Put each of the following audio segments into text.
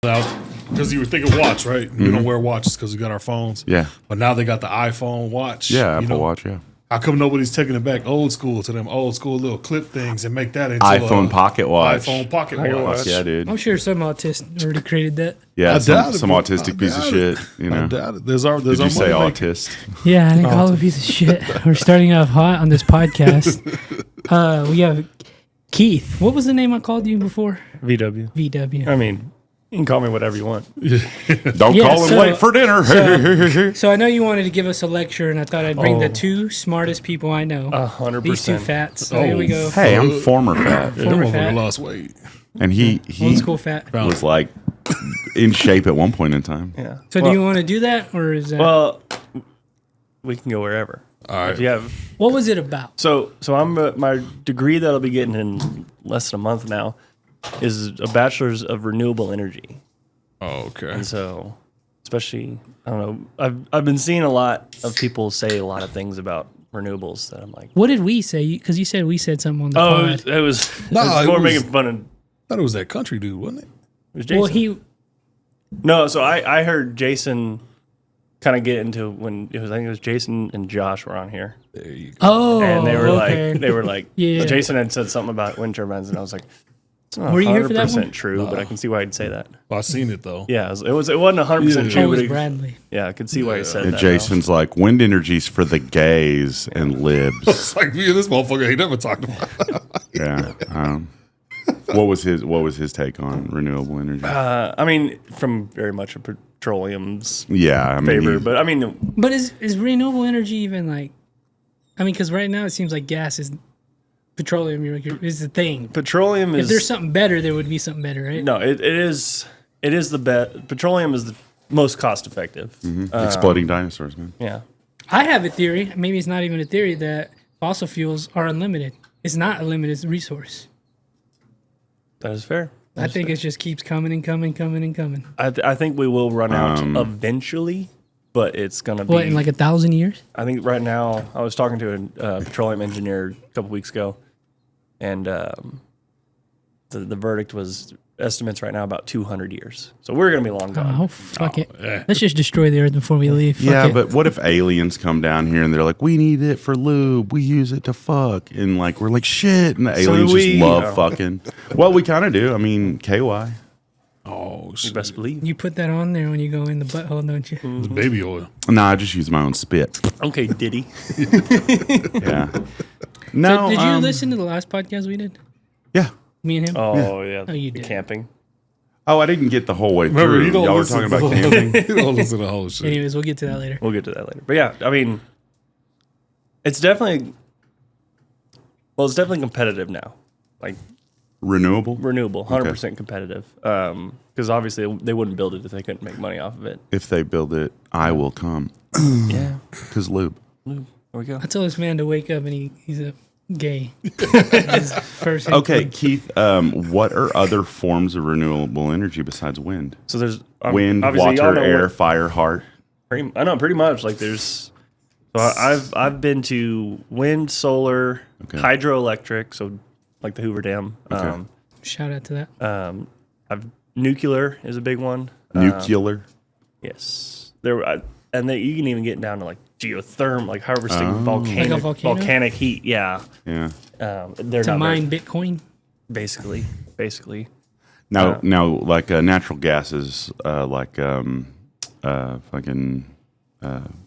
Because you were thinking watch, right? We don't wear watches because we got our phones. Yeah. But now they got the iPhone watch. Yeah, Apple Watch, yeah. How come nobody's taking it back old school to them old school little clip things and make that into iPhone Pocket Watch. iPhone Pocket Watch. Yeah, dude. I'm sure some autist already created that. Yeah, I doubt some it, autistic piece of shit. You know. I doubt it. There's our Did you say money maker. autist? Yeah, I think all a piece of shit. We're starting off hot on this podcast. We have Keith. What was the name I called you before? VW. VW. I mean, you can call me whatever you want. Don't call him late for dinner. So I know you wanted to give us a lecture, and I thought I'd bring the two smartest people I know. 100%. These two fats. So here we go. Hey, I'm former fat. Yeah, Former that fat. motherfucker lost weight. And he Old school fat. was like in shape at one point in time. Yeah. So do you want to do that, or is that? Well, we can go wherever. All right. If you have. What was it about? So I'm my degree that I'll be getting in less than a month now is a bachelor's of renewable energy. Oh, okay. And so, especially, I don't know, I've been seeing a lot of people say a lot of things about renewables that I'm like, What did we say? Because you said we said something on the oh, pod. it was it more was- making fun of. I thought it was that country dude, wasn't it? It was Jason. Well, he. No, so I heard Jason kind of get into when it was, I think it was Jason and Josh were on here. There you go. Oh, And they were okay. like, Yeah. Jason had said something about wind turbines, and I was like, it's not Were you here for that 100% one? true, but I can see why I'd say that. Well, I seen it though. Yeah, it wasn't 100% Yeah. true. Oh, it was but Bradley. yeah, I could see why he said And that. Jason's like, wind energy's for the gays and libs. It's like me and this motherfucker ain't never talked about. Yeah. What was his take on renewable energy? I mean, from very much a petroleum's Yeah, I mean, favor, but I mean, But is renewable energy even like? I mean, because right now it seems like gas is petroleum is the thing. petroleum is. If there's something better, there would be something better, right? No, it is. It is the best. Petroleum is the most cost effective. exploding dinosaurs, man. Yeah. I have a theory. Maybe it's not even a theory that fossil fuels are unlimited. It's not a limited resource. That is fair. I think it just keeps coming and coming, coming and coming. I think we will run out eventually, but it's gonna be. What, in like 1,000 years? I think right now I was talking to a petroleum engineer a couple weeks ago, and the verdict was estimates right now about 200 years. So we're gonna be long gone. Oh, fuck it. yeah. Let's just destroy the earth before we leave. Fuck Yeah, it. but what if aliens come down here and they're like, we need it for lube, we use it to fuck, and like we're like shit, and the aliens we- just love No. fucking. Well, we kind of do. I mean, KY. Oh You shit. best believe. You put that on there when you go in the butthole, don't you? It's baby oil. Nah, I just use my own spit. Okay, Diddy. Yeah. No. So did you listen to the last podcast we did? Yeah. Me and him? Oh yeah. Oh, you did. Camping. Oh, I didn't get the whole way Remember, through. you don't Y'all were listen talking to about the camping. You don't listen to the whole shit. Anyways, we'll get to that later. We'll get to that later. But yeah, I mean, it's definitely competitive now. Like Renewable. renewable, 100% competitive. Because obviously they wouldn't build it if they couldn't make money off of it. If they build it, I will come. Yeah. Because lube. There we go. I told this man to wake up and he's a gay. His first Okay, Keith, what are other forms of renewable energy besides wind? So there's Wind, obviously y'all water, know air, what- fire, heart. I know pretty much. Like there's. So I've been to wind, solar, hydroelectric. So like the Hoover Dam. Okay. Shout out to that. I've nuclear is a big one. Nuclear. Yes, and you can even get down to like geothermal, like harvesting Like a volcano? volcanic heat. Yeah, Yeah. they're To not mine Bitcoin. basically. Now, like natural gases, like fucking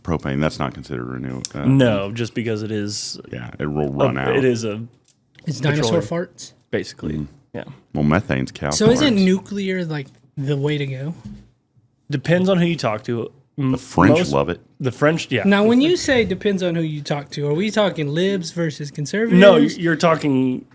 propane. That's not considered renewable. No, just because it is. Yeah, it will run out. It is It's dinosaur Petroleum. farts. basically. Yeah, Well, methane's cow. So isn't farts. nuclear like the way to go? depends on who you talk to. The French love it. The French, yeah. Now, when you say depends on who you talk to, are we talking libs versus conservatives? No, you're talking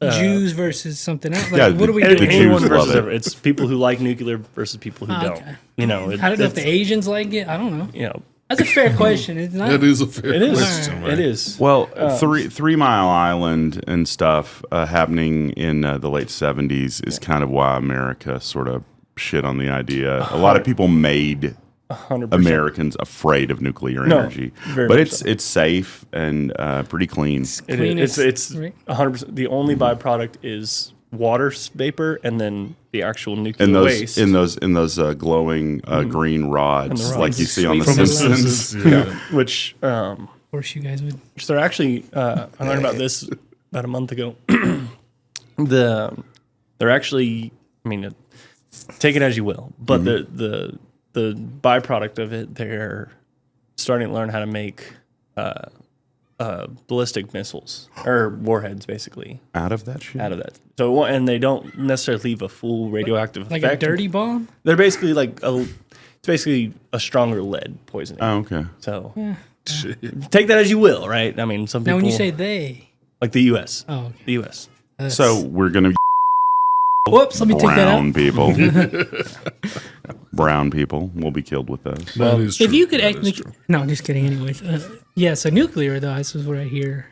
Jews versus something else. Like, yeah, what are we the doing? Jews anyone love versus it. everyone. It's people who like nuclear versus people who don't. okay. You know, I don't know if the Asians like it. I don't know. you know, That's a fair question. It's not. That is a fair it is. question, right? It is. Well, 3 Mile Island and stuff happening in the late 70s is kind of why America sort of shit on the idea. A lot of people made 100%. Americans afraid of nuclear No, energy, very but much it's so. it's safe and pretty clean. It Clean is. as- It's right? 100%. The only byproduct is water vapor and then the actual nuclear in those waste. in those glowing green rods, rods. like you see on The From The Simpsons. Simpsons, yeah. which Of course, you guys would. they're actually I learned about this about a month ago. They're actually, I mean, take it as you will, but the byproduct of it, they're starting to learn how to make ballistic missiles or warheads, basically Out of that shit. out of that. So and they don't necessarily leave a full radioactive Like effect. a dirty bomb? They're basically it's basically a stronger lead poisoning. Oh, okay. So Shit. take that as you will, right? I mean, some people Now, when you say they. like the U.S. Oh, okay. The U.S. So we're gonna Whoops, let me take that brown out. people. Brown people will be killed with those. That is If true. you could That act. is true. No, just kidding. Anyways. Yeah, so nuclear, though, this is what I hear.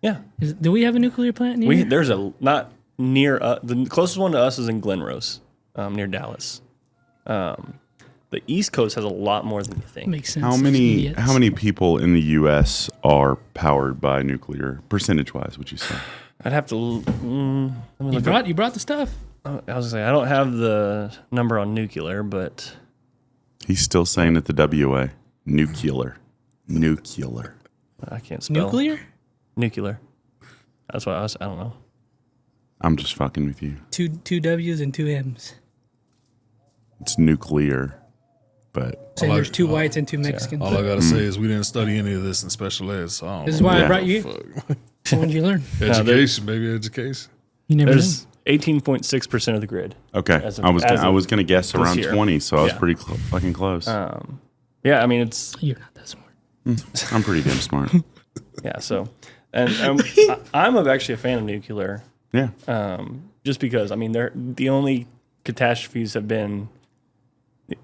Yeah. Do we have a nuclear plant near here? There's not near the closest one to us is in Glen Rose, near Dallas. The East Coast has a lot more than you think. Makes sense. How many Idiots. how many people in the U.S. are powered by nuclear, percentage-wise? Would you say? I'd have to. Let me You look brought the stuff? I was gonna say I don't have the number on nuclear, but He's still saying it the WA. Nuclear. I can't spell Nuclear? Nuclear. That's what I don't know. I'm just fucking with you. Two W's and two M's. It's nuclear, but Saying like- there's two whites and two Mexicans. All I gotta say is we didn't study any of this in special ed, so I don't This is know. why I Yeah. brought you. Fuck. What did you learn? Education, baby, education. You never know. There's 18.6% of the grid. okay. As of- I was as I of was gonna guess this around year. 20, so I was Yeah. pretty fucking close. Yeah, I mean it's You're not that smart. I'm pretty damn smart. yeah. So, and I'm actually a fan of nuclear. Yeah. Just because I mean the only catastrophes have been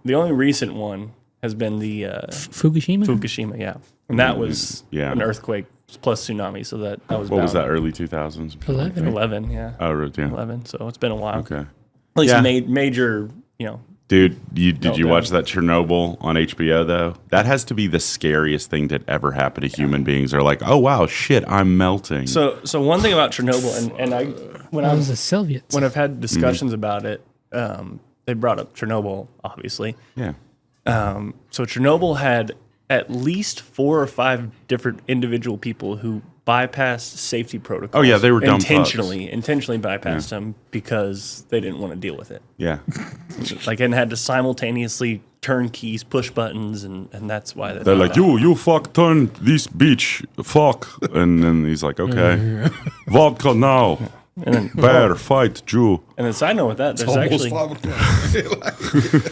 the only recent one has been the Fukushima? Fukushima, yeah, and that was Yeah. an earthquake plus tsunami, so that was What was bound- that? Early 2000s. 11. 11, yeah, Oh, yeah. 11. So it's been a while. Okay. At least Yeah. major, you know. Dude, did you Meltdown. watch that Chernobyl on HBO though? That has to be the scariest thing that ever happened to human beings. They're like, oh wow, shit, I'm melting. So one thing about Chernobyl, and I when That I was the Soviets. when I've had discussions about it, they brought up Chernobyl, obviously. yeah. So Chernobyl had at least 4 or 5 different individual people who bypassed safety protocols. Oh, yeah, they were dumb intentionally bypassed them because they didn't want to deal with it. Yeah. Like and had to simultaneously turn keys, push buttons, and that's why They're like, you fuck turn this bitch, fuck. And then he's like, okay. Vodka now. And then Bear, fight, Jew. and then side note with that, there's Almost actually 5 o'clock.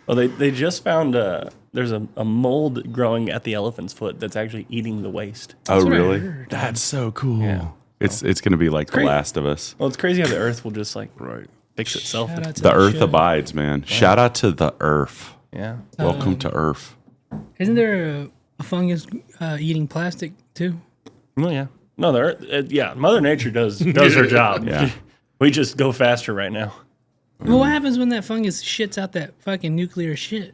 well they just found there's a mold growing at the elephant's foot that's actually eating the waste. Oh, what I really? heard. That's so cool. Yeah. It's going to be like The great. Last of Us. Well, it's crazy how the Earth will just like Right. fix itself. Shout out to The that earth shit. abides, man. Shout out to the earth. Yeah. Welcome to Earth. Isn't there a fungus eating plastic too? Well, yeah. No, the Earth, yeah. Mother Nature does her job. Yeah. We just go faster right now. Well, what happens when that fungus shits out that fucking nuclear shit?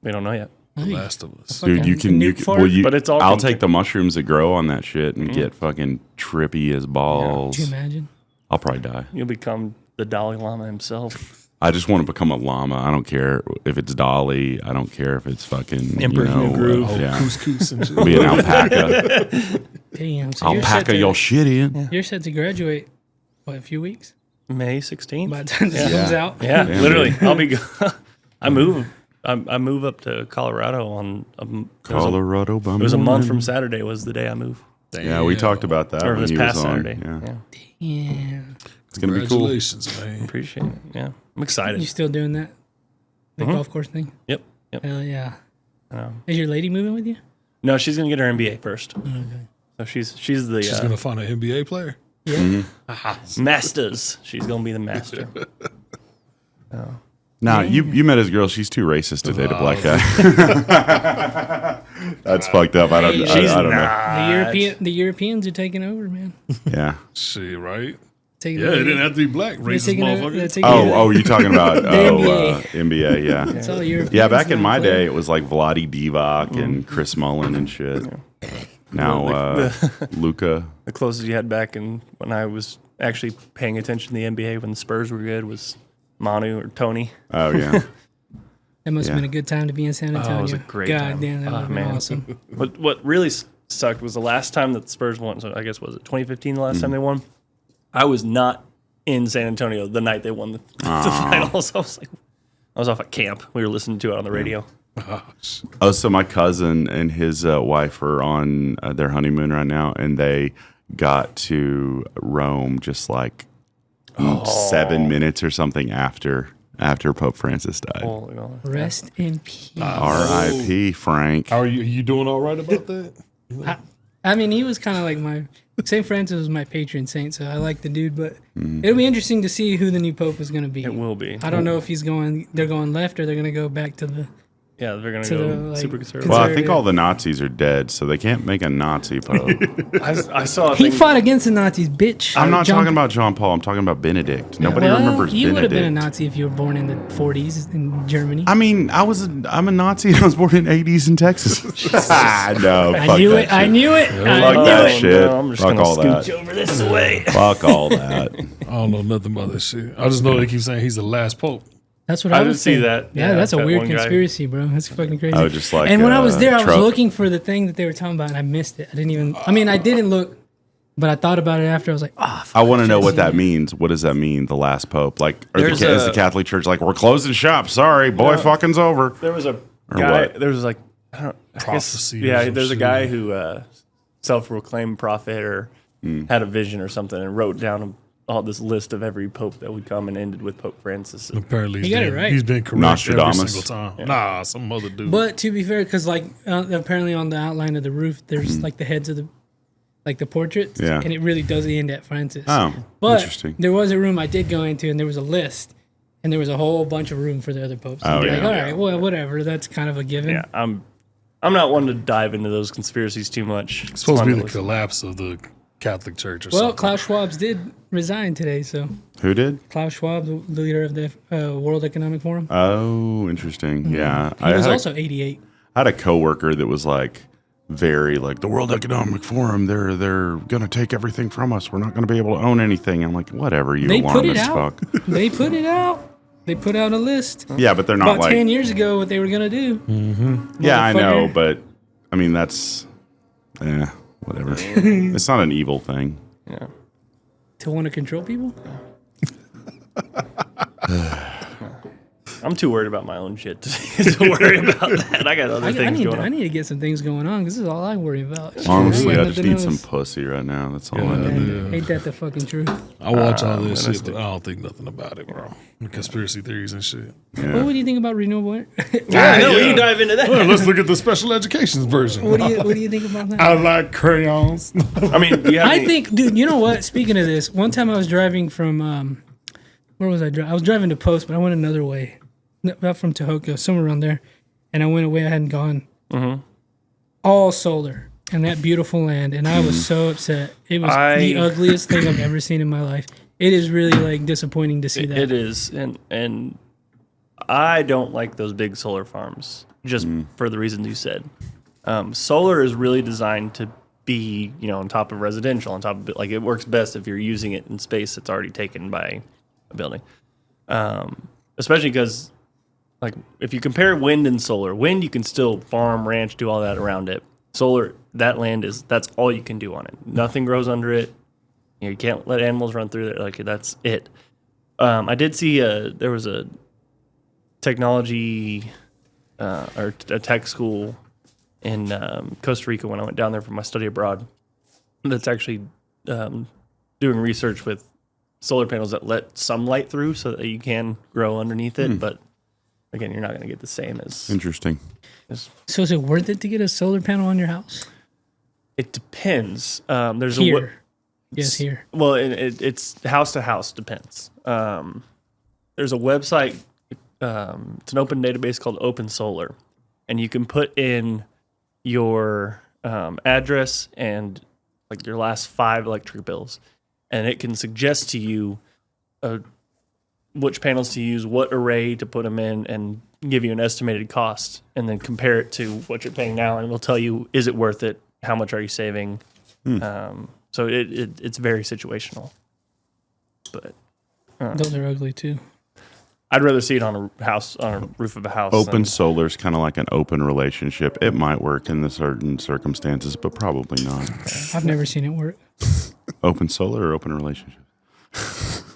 We don't know yet. The Last of Us. Dude, you can, nuke fart? well, you, But it's all I'll contact- take the mushrooms that grow on that shit and get fucking trippy as balls. Could you imagine? I'll probably die. You'll become the Dalai Lama himself. I just want to become a llama. I don't care if it's Dolly. I don't care if it's fucking Emperor's New Groove. yeah. Couscous and shit. Be an alpaca. Damn. So Alpaca your shit in. You're set to graduate, what, a few weeks? May 16th. By the time this comes out? Yeah, Yeah, literally. I'll be. I move up to Colorado on. Colorado, It was a month from Saturday. Was the day I moved. Yeah, we talked about that Or when this he past was on. Saturday. Yeah. Yeah. It's gonna be cool. Congratulations, man. Appreciate it. Yeah, I'm You excited. still doing that? The golf course thing? Yep. Hell yeah. Is your lady moving with you? No, she's gonna get her MBA first. Okay. So she's the She's gonna find an NBA player. Yeah. masters. She's gonna be the master. Nah, you met his girl. She's too racist to date a black guy. That's fucked up. I don't know. The Europeans are taking over, man. Yeah. Shit, right? Taking Yeah, over. it didn't have to be black. They're Racist taking over- motherfucker. they're taking over. Oh, you talking about NBA. NBA? Yeah. It's all Europeans Yeah, back in now my playing. day, it was like Vlade Divac and Chris Mullen and shit. Now, Luca. The closest you had back in when I was actually paying attention to the NBA when the Spurs were good was Manu or Tony. Oh yeah. That must have been a good time to be in San Antonio. it was a great God time. damn, that would have been man. awesome. What really sucked was the last time that the Spurs won. So I guess was it 2015 the last time they won. I was not in San Antonio the night they won the finals. I was off at camp. We were listening to it on the radio. Oh, so my cousin and his wife are on their honeymoon right now, and they got to Rome just like 7 minutes or something after Pope Francis died. Holy moly. Rest in peace. R.I.P. Frank. How are you? You doing all right about that? I mean, he was kind of like St. Francis was my patron saint, so I like the dude, but it'll be interesting to see who the new pope is going to be. It will be. I don't know if they're going left or they're going to go back to the... Yeah, they're going to to go the, like, super conservative. Well, I think all the Nazis are dead, so they can't make a Nazi pope. I saw a He thing. fought against the Nazis, bitch. I'm not John- talking about John Paul. I'm talking about Benedict. Nobody remembers you Benedict. would have been a Nazi if you were born in the 40s in Germany. I mean, I'm a Nazi. I was born in the 80s in Texas. No, I fuck knew that it. I shit. knew it. Fuck I that knew it. shit. No, I'm just Fuck gonna all that. scooch over this way. Fuck all that. I don't know nothing about that shit. I just know they keep saying he's the last pope. That's what I I did was see saying. that. Yeah, Yeah, that's a that weird one guy. conspiracy, bro. That's fucking crazy. Oh, just like, and when I was there, I was Trump. looking for the thing that they were talking about, and I missed it. I didn't look, but I thought about it after. I was like, I want to know what that means. What does that mean? The last pope? Like, is the Catholic Church like, we're closing shop? Sorry, boy, fucking's over. There was a Or guy. what? There was like I don't I guess- Prophecy or Yeah, some there's a shit. guy who self-proclaimed prophet or had a vision or something and wrote down all this list of every pope that would come and ended with Pope Francis. Apparently, He got it right. He's been correct Nostradamus. every single time. Nah, some other dude. But to be fair, because like apparently on the outline of the roof, there's like the heads of the portraits, Yeah. and it really does end at Francis. Oh, but interesting. there was a room I did go into, and there was a list, and there was a whole bunch of room for the other popes. Oh, Like, yeah. all right, well, whatever. That's kind of a given. Yeah, I'm not one to dive into those conspiracies too much. it's supposed to be the listen. collapse of the Catholic Church or Well, something. Klaus Schwab did resign today, so Who did? Klaus Schwab, the leader of the World Economic Forum, Oh, interesting. Yeah. he was had also 88. I had a coworker that was like, very like, the World Economic Forum, they're going to take everything from us. We're not going to be able to own anything. I'm like, whatever, you They put it alarmist out. fuck. They put it out. They put out a list Yeah, but they're not about like, 10 years ago what they were going to do. yeah, I know, motherfucker. but I mean, that's, whatever. It's not an evil thing. Yeah. To want to control people? I'm too worried about my own shit to worry about that. I got other I things going I on. need to get some things going on because this is all I worry about. Honestly, I just Nothing need some else. pussy right now. That's all I Yeah, need. Ain't that the fucking truth? I watch all this shit, but I don't think nothing about it, bro. The conspiracy theories and shit. What do you think about renewable energy? No, we can dive into that. Well, let's look at the special education version. What do you think about that? I like crayons. I mean, do you have I any- think, dude, you know what? Speaking of this, one time I was driving from, where was I driving? I was driving to Post, but I went another way. Not from Tohoku, somewhere around there. And I went away I hadn't gone. All solar in that beautiful land. And I was so upset. It was the ugliest thing I've ever seen in my life. It is really like disappointing to see that. It is, and I don't like those big solar farms just for the reasons you said. Solar is really designed to be, on top of residential, on top of it. Like it works best if you're using it in space that's already taken by a building. Especially because, like, if you compare wind and solar, wind you can still farm, ranch, do all that around it. Solar, that's all you can do on it. Nothing grows under it. You can't let animals run through there. Like that's it. I did see there was a technology or a tech school in Costa Rica when I went down there for my study abroad. That's actually doing research with solar panels that let sunlight through so that you can grow underneath it. But again, you're not going to get the same as. Interesting. So is it worth it to get a solar panel on your house? It depends. There's Here. Yes, here. Well, it's house to house depends. There's a website. It's an open database called Open Solar, and you can put in your address and like your last 5 electric bills, and it can suggest to you which panels to use, what array to put them in, and give you an estimated cost, and then compare it to what you're paying now, and we'll tell you, is it worth it? How much are you saving? So it's very situational. But Those are ugly too. I'd rather see it on a house, on a roof of a house. Open than- solar is kind of like an open relationship. It might work in the certain circumstances, but probably not. I've never seen it work. Open solar or open relationship?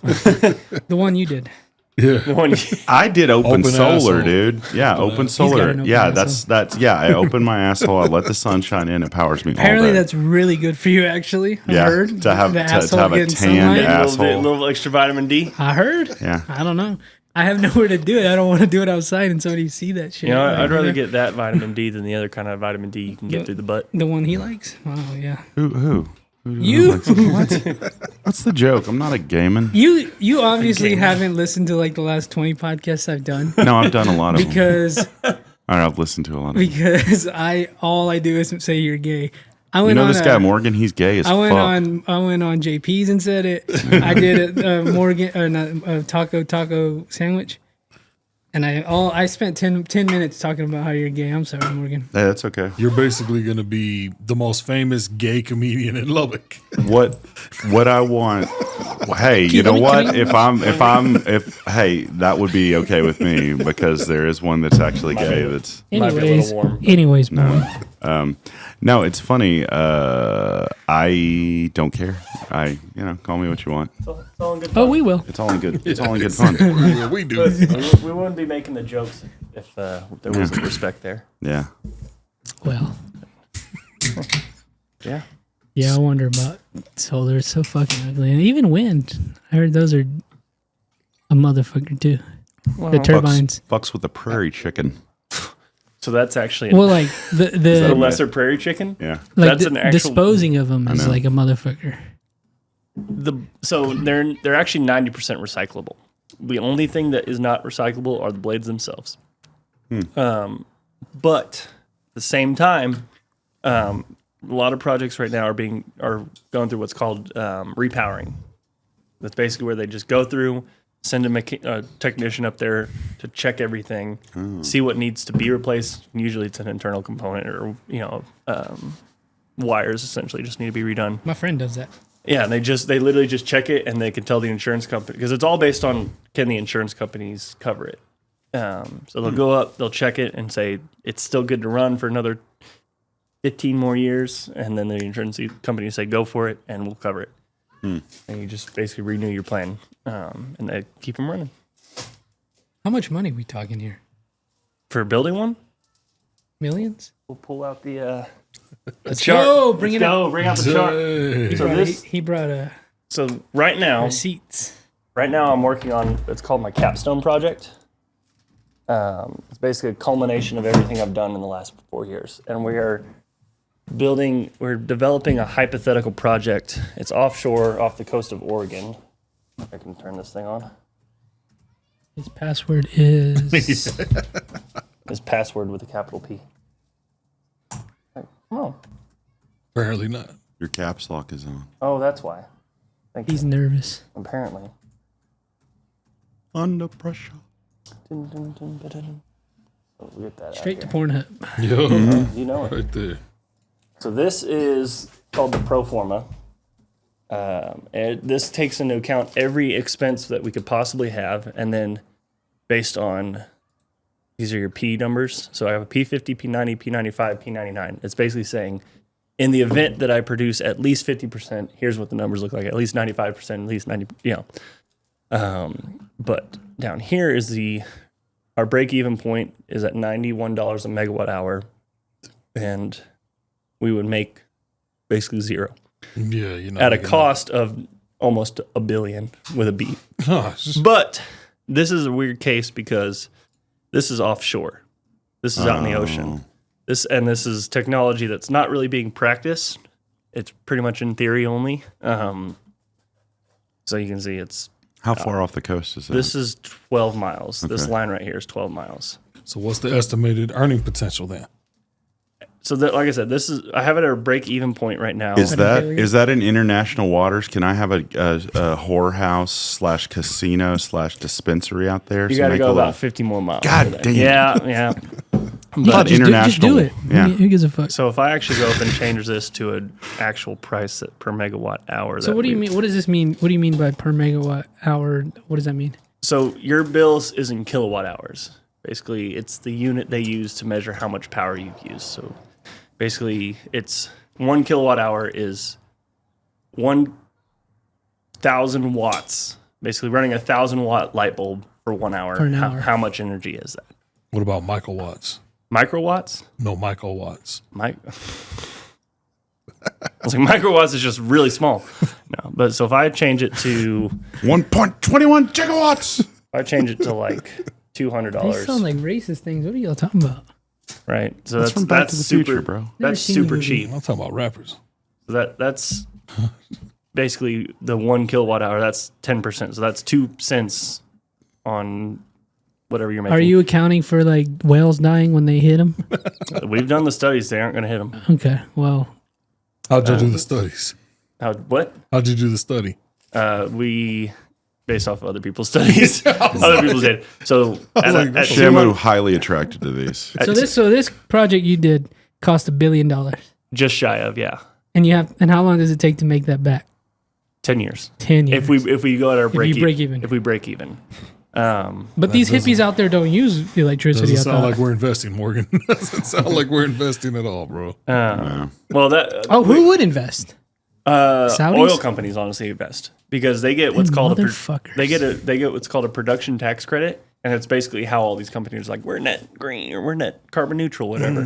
The one you did. Yeah. I did open solar, asshole. dude. Yeah, open got solar. an open Yeah, asshole. that's yeah. I open my asshole. I let the sun shine in. It powers me Apparently, all day. that's really good for you. Actually, I Yeah, heard to have- The to asshole have a getting tanned sunlight. ass. a Asshole. little extra vitamin D. I heard. Yeah. I don't know. I have nowhere to do it. I don't want to do it outside and somebody see that shit. You know, Like, I'd rather get that vitamin D than the other kind of vitamin D you can get through the butt. the one he likes. Oh yeah. Who? You. What's the joke? I'm not a gaming. You obviously haven't listened to like the last 20 podcasts I've done No, I've done a lot of them. because I've listened to a lot of them. because all I do is say you're gay. I went You know on this guy Morgan? He's gay as I fuck. went on JP's and said it. I did a Morgan or not a taco sandwich, and I spent 10 minutes talking about how you're gay. I'm sorry, Morgan. Hey, that's okay. You're basically going to be the most famous gay comedian in Lubbock. What I want? Hey, you know what? If hey, that would be okay with me because there is one that's actually gay. That's Might be a little warm. Anyways, boy. no, it's funny. I don't care. Call me what you want. It's all in good Oh, fun. we will. It's all in good. It's all in good fun. Yeah, we do. We wouldn't be making the jokes if there wasn't respect there. Yeah. Well, Yeah. yeah. I wonder about solar. It's so fucking ugly, and even wind. I heard those are a motherfucker too. The turbines. Fucks with the prairie chicken. So that's actually Well, like the the lesser prairie chicken. Yeah. like that's an actual- disposing of them is know. like a motherfucker. So they're actually 90% recyclable. The only thing that is not recyclable are the blades themselves. But at the same time, a lot of projects right now are going through what's called repowering. That's basically where they just go through, send a technician up there to check everything, see what needs to be replaced. Usually it's an internal component or wires essentially just need to be redone. My friend does that. Yeah, and they literally just check it and they can tell the insurance company because it's all based on can the insurance companies cover it. So they'll go up, they'll check it and say it's still good to run for another 15 more years, and then the insurance company say go for it and we'll cover it. And you just basically renew your plan, and they keep them running. How much money we talking here? For building one, Millions? we'll pull out the Let's chart. go. Bring Let's it out. go. Bring out the chart. Hey. So this, He brought so right now, receipts. I'm working on, it's called my capstone project. It's basically a culmination of everything I've done in the last 4 years. And we're developing a hypothetical project. It's offshore off the coast of Oregon. If I can turn this thing on. His password is. His password with a capital P. Come on. Apparently not. Your caps lock is on. Oh, that's why. Thank He's you. nervous. Apparently. Under pressure. Dun, dun, dun, dun, dun. Oh, we'll get that Straight to out Pornhub. Yo, here. You know it. right there. So this is called the pro forma. And this takes into account every expense that we could possibly have, and then based on these are your P numbers. So I have a P50, P90, P95, P99. It's basically saying, in the event that I produce at least 50%, here's what the numbers look like. At least 95%, at least 90. But down here is our break-even point is at $91 a megawatt hour, and we would make basically zero Yeah, you know. at a cost of almost $1 billion with a B. Gosh. But this is a weird case because this is offshore. This is out in the ocean. This is technology that's not really being practiced. It's pretty much in theory only. So you can see it's How far off the coast is that? this is 12 miles. This Okay. line right here is 12 miles. So what's the estimated earning potential then? So that, like I said, I have it at a break-even point right now. Is that in international waters? Can I have a whorehouse / casino / dispensary out there? You got to go about 50 more miles. God for that. damn. Yeah, yeah. But just international, do it. yeah. Who gives a fuck? So if I actually go up and change this to an actual price per megawatt hour. So what do you mean? What does this mean? What do you mean by per megawatt hour? What does that mean? So your bills is in kilowatt hours. Basically, it's the unit they use to measure how much power you've used. So basically, it's 1 kilowatt hour is 1,000 watts. Basically, running a 1,000-watt light bulb for 1 hour. For an hour. How much energy is that? What about microwatts? Microwatts? No, microwatts. I was like, microwatts is just really small. No, but so if I change it to 1.21 gigawatts. if I change it to like $200, These sound like racist things. What are y'all talking about? right? So That's from Back to the super, Future, bro. Never That's seen the super movie. cheap. I'm talking about rappers. So that's basically the 1 kilowatt hour. That's 10%. So that's 2 cents on whatever you're making. Are you accounting for like whales dying when they hit them? We've done the studies. They aren't going to hit them. Okay, well, How'd you do the studies? What? How'd you do the study? We based off of other people's studies. Other people's did. So like, at Shamu highly attracted to these. so this project you did cost $1 billion, just shy of and how long does it take to make that back? 10 years. 10 years. If we go at our break you break even. If we break even. But these hippies out there don't use electricity. Doesn't I sound thought. like we're investing, Morgan. Doesn't sound like we're investing at all, bro. Well, that Who would invest? Saudis? oil companies honestly invest because they get what's called motherfuckers. they get what's called a production tax credit, and it's basically how all these companies are like we're net green or we're net carbon neutral, whatever.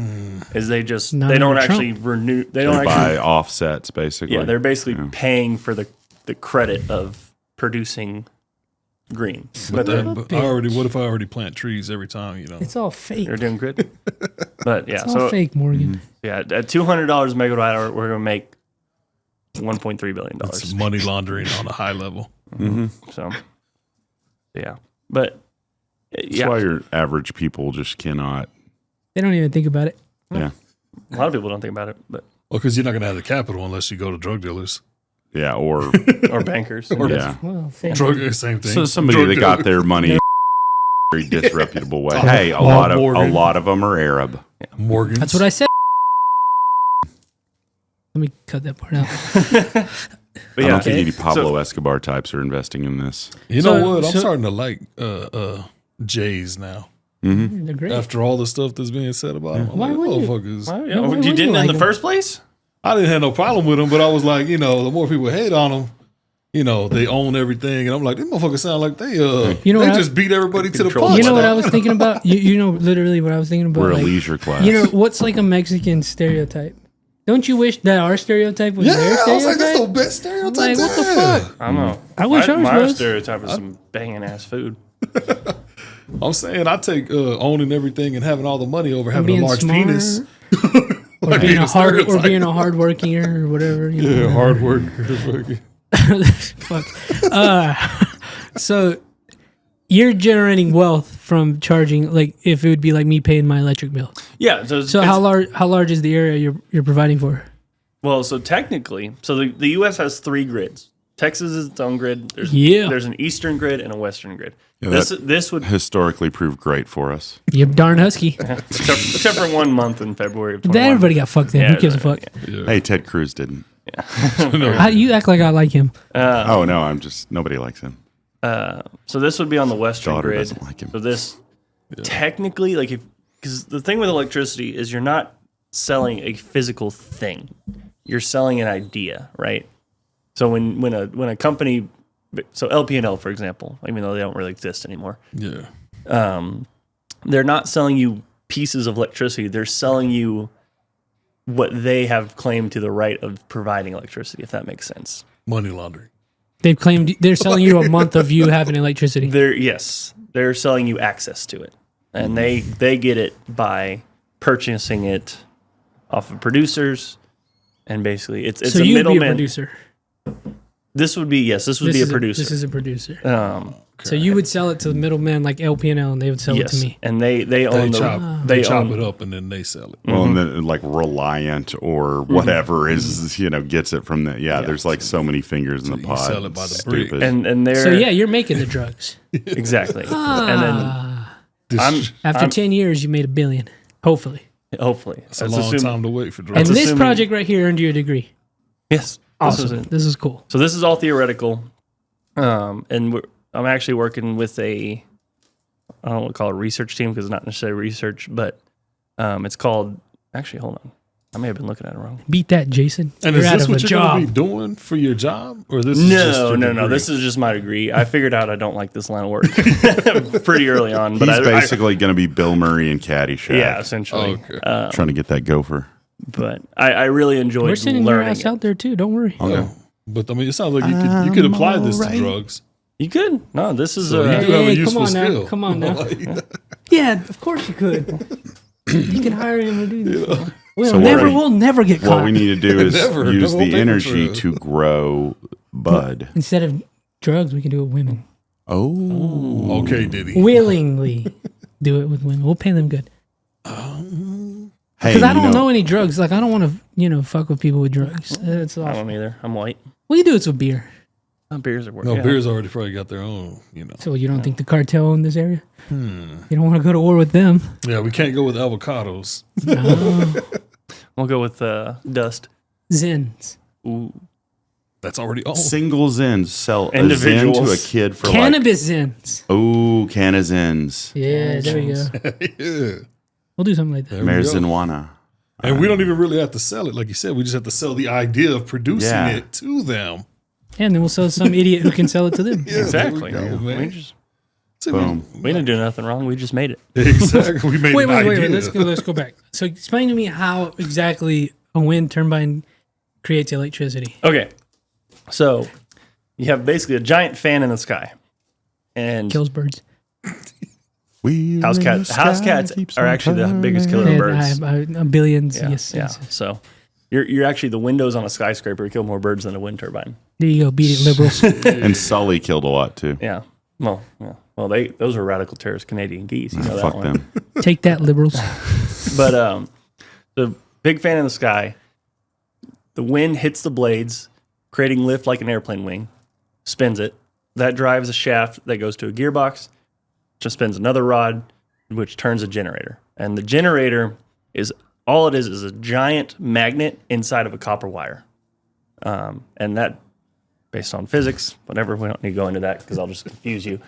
Is they just Not they don't even actually renew. They don't They actually buy offsets, basically. yeah. They're basically paying for the credit of producing green. But of a what bitch. if I already plant trees every time, It's all fake. They're doing good. But yeah, It's all fake, Morgan. yeah, at $200 megawatt hour, we're gonna make $1.3 billion. it's money laundering on a high level. So, yeah, but That's why your average people just cannot. They don't even think about it. Yeah. a lot of people don't think about it, but Well, because you're not going to have the capital unless you go to drug dealers. Yeah. Or, or bankers. yeah. Well, fake. Same thing. So somebody Drug that got dealers. their money in a very disreputable way. Hey, a lot of them are Arab. Morgans. That's what I said. Let me cut that part out. But I yeah, don't think any Pablo Escobar types are investing in this. You know So- what? I'm so- starting to like Jays now. They're great. After all the stuff that's being said about them. I'm Why like, wouldn't you? motherfuckers. Well, why you would you didn't like in the them? first place. I didn't have no problem with them, but I was like, the more people hate on them, they own everything. And I'm like, these motherfuckers sound like they You know they what just beat everybody to the Control. punch. You know what I was thinking about? Literally what I was thinking about. We're a like, leisure class. what's like a Mexican stereotype? Don't you wish that our stereotype was Yeah, their I was like, stereotype? that's the best stereotype. Like, what the there. fuck? I don't know. I wish ours my was. stereotype is some banging ass food. I'm saying I take owning everything and having all the money over having being a large smart. penis. Or Like being stereotype. being a hard working or whatever. You know? Yeah, hard worker. Fuck. So you're generating wealth from charging, like if it would be like me paying my electric bill. Yeah. So how large is the area you're providing for? Well, so technically, the U.S. has 3 grids. Texas is its own grid. There's an eastern grid and a western grid. Yeah, This would historically proved great for us. You darn husky. except for 1 month in February of 21. Everybody got fucked in. Yeah, Who gives a fuck? Hey, Ted Cruz didn't. You act like I like him. Oh no, nobody likes him. So this would be on the western Daughter grid. doesn't like him. So this technically, because the thing with electricity is you're not selling a physical thing, you're selling an idea, right? So when a company, so LP&L for example, even though they don't really exist anymore, Yeah. they're not selling you pieces of electricity. They're selling you what they have claimed to the right of providing electricity, if that makes sense. Money laundering. They've claimed they're selling you a month of you having electricity. They're selling you access to it, and they get it by purchasing it off of producers, and basically it's So a you'd be a middleman. producer. this would be a producer. This is a producer. Um, So you would sell it to the middleman like LP&L, and they would sell it to yes, me. and they own They chop own it up and then they sell it. Well, and then like Reliant or whatever is gets it from the there's like so many fingers in the you pot. sell it by the Stupid. brick. and they're So yeah, you're making the drugs. exactly, and then This- I'm After 10 years, you made $1 billion. Hopefully. Hopefully. It's a long time to wait for And drugs. this assuming- project right here earned you a degree. Yes. Awesome. This is cool. So this is all theoretical. And I'm actually working with I don't want to call it a research team because it's not necessarily research, but it's called, actually, hold on. I may have been looking at it wrong. Beat that, Jason. And You're is out this of what a you're going job. to be doing for your job? Or this is just No, your no. degree? This is just my degree. I figured out I don't like this line of work pretty early on. But He's I basically going to be Bill Murray in Caddyshack. yeah, essentially. Okay. Trying to get that gopher. But I really enjoyed We're sending your learning ass it. out there too. Don't worry. Okay. But I mean, it sounds like you could apply this to drugs. You could. No, this is So you do have a Hey, come useful on now. skill. Come on now. Yeah, of course you could. You can hire him to do this. So We'll never get caught. What we need to do is Never. use Double the paper energy trail. to grow bud. Instead of drugs, we can do it with women. Oh. Okay, Diddy. Willingly do it with women. We'll pay them good. Hey, Because I you don't know any drugs. Like, I don't want to, fuck with people with drugs. It's I awful. don't either. I'm white. We do it with beer. Beers are worth No, yeah. beer's already probably got their own, So you don't think the cartel in this area? You don't want to go to war with them. Yeah, we can't go with avocados. We'll go with dust. Zins. Ooh. That's already old. Single Zins sell a Zin Individuals. to a kid for Cannabis Zins. can of Zins. Yeah, there we go. Yeah. We'll do something like that. There we go. Marijuana. And we don't even really have to sell it. Like you said, we just have to sell the idea of producing Yeah. it to them. And then we'll sell some idiot who can sell it to them. Yeah, Exactly. there we go, man. See, Boom. We didn't do nothing wrong. We just made it. Exactly. We made Wait, an wait, wait. idea. Let's go back. So explain to me how exactly a wind turbine creates electricity. Okay. So you have basically a giant fan in the sky. And Kills birds. house cats are actually the biggest killer of birds. Billions. Yeah, Yes, yeah. yes. So you're actually the windows on a skyscraper kill more birds than a wind turbine. There you go. Beat it, liberals. And Sully killed a lot too. Yeah. Well, those were radical terrorist Canadian geese. You know that Fuck one. them. Take that, liberals. But the big fan in the sky, the wind hits the blades, creating lift like an airplane wing, spins it. That drives a shaft that goes to a gearbox, just spins another rod, which turns a generator. And the generator is all it is a giant magnet inside of a copper wire. And that, based on physics, whatever, we don't need to go into that because I'll just confuse you.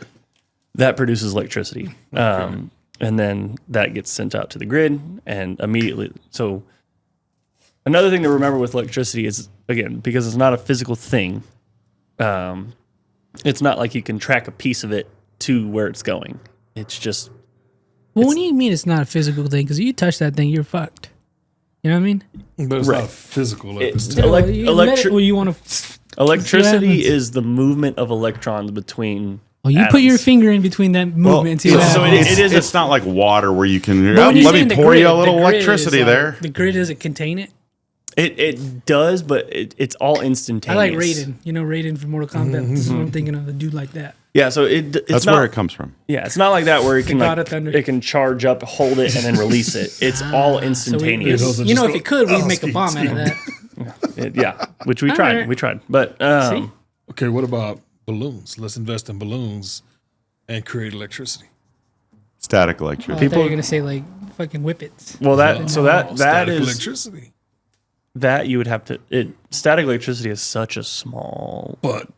That produces electricity. And then that gets sent out to the grid and immediately. So another thing to remember with electricity is, again, because it's not a physical thing, it's not like you can track a piece of it to where it's going. It's just. Well, what do you mean it's not a physical thing? Because you touch that thing, you're fucked. You know what I mean? But it's Right. not physical. Like It's it's You want to. electricity happens. is the movement of electrons between. Well, you put your atoms. finger in between that movement. and see what so happens. it is It's not like water where you can. But when you're Let me saying the pour grid, you a the little grid is electricity like- there. The grid doesn't contain it. It does, but it's all I instantaneous. like Raiden. You know Raiden from Mortal Kombat. This is what I'm thinking of. A dude like that. Yeah, so it's That's not, where it comes from. Yeah, it's not like that where it can God of Thunder. it can charge up, hold it, and then release it. It's all instantaneous. doesn't You know, just if go, it could, we'd "Oh, make a ski, bomb out of ski." that. Yeah, which we All tried. right. We tried, but See? Okay, what about balloons? Let's invest in balloons and create electricity. Static Oh, I electricity. thought you were gonna say like fucking whippets. well, that Static is electricity. that you would have to. Static electricity is such a small. But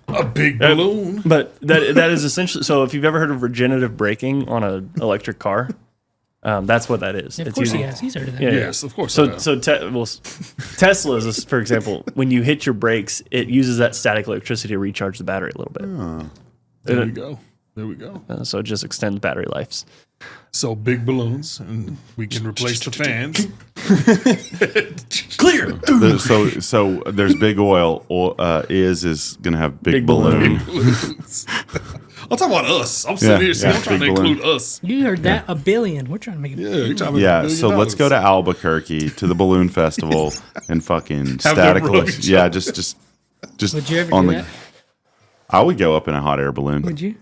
a big balloon. But that is essentially. So if you've ever heard of regenerative braking on an electric car, that's what that is. Of course he has. He's heard of that. Yeah, Yes, of course. I So, have. Teslas, is, for example, when you hit your brakes, it uses that static electricity to recharge the battery a little bit. There we go. There we go. So it just extends battery lives. So big balloons, and we can replace the fans. Clear. So there's big oil. Is going to have big balloon. Balloons. I'm talking about us. I'm sitting here saying, I'm trying to big balloon. include us. You heard that? $1 billion. We're trying to make it. Yeah, you're trying to make Yeah, $1 so billion. let's go to Albuquerque to the balloon festival and fucking them static. rub each Yeah, other. just Would you ever on do the. that? I would go up in a hot air balloon. Would you?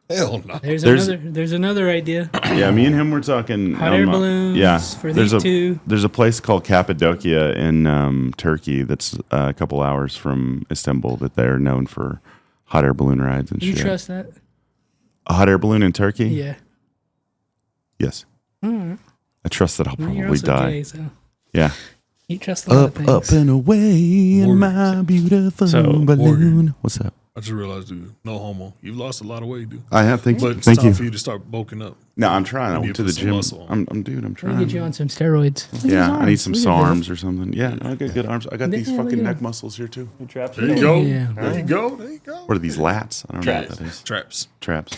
Hell no. There's another idea. Yeah, me and him were talking. Hot air balloons Yeah, for there's these two. There's a place called Cappadocia in Turkey that's a couple hours from Istanbul that they're known for hot air balloon rides and You shit. trust that? A hot air balloon in Turkey? Yeah. Yes. I trust that I'll Well, you're probably also die. gay, so Yeah. you trust a lot of things. Up and away in my beautiful balloon. What's up? I just realized, dude, no homo. You've lost a lot of weight, dude. I have. Thank But it's Thank time you. for you to start bulking up. No, I'm trying. I You went need to to the put some gym. muscle on. I'm Let trying. me get you on some steroids. Look at his Yeah, I need some Look at that. arms or something. Yeah, I got good arms. I got these Yeah, look fucking at neck him. muscles here too. Traps. There you go. Yeah. There you go. There you go. What are these lats? I don't know what that is. Traps. Traps.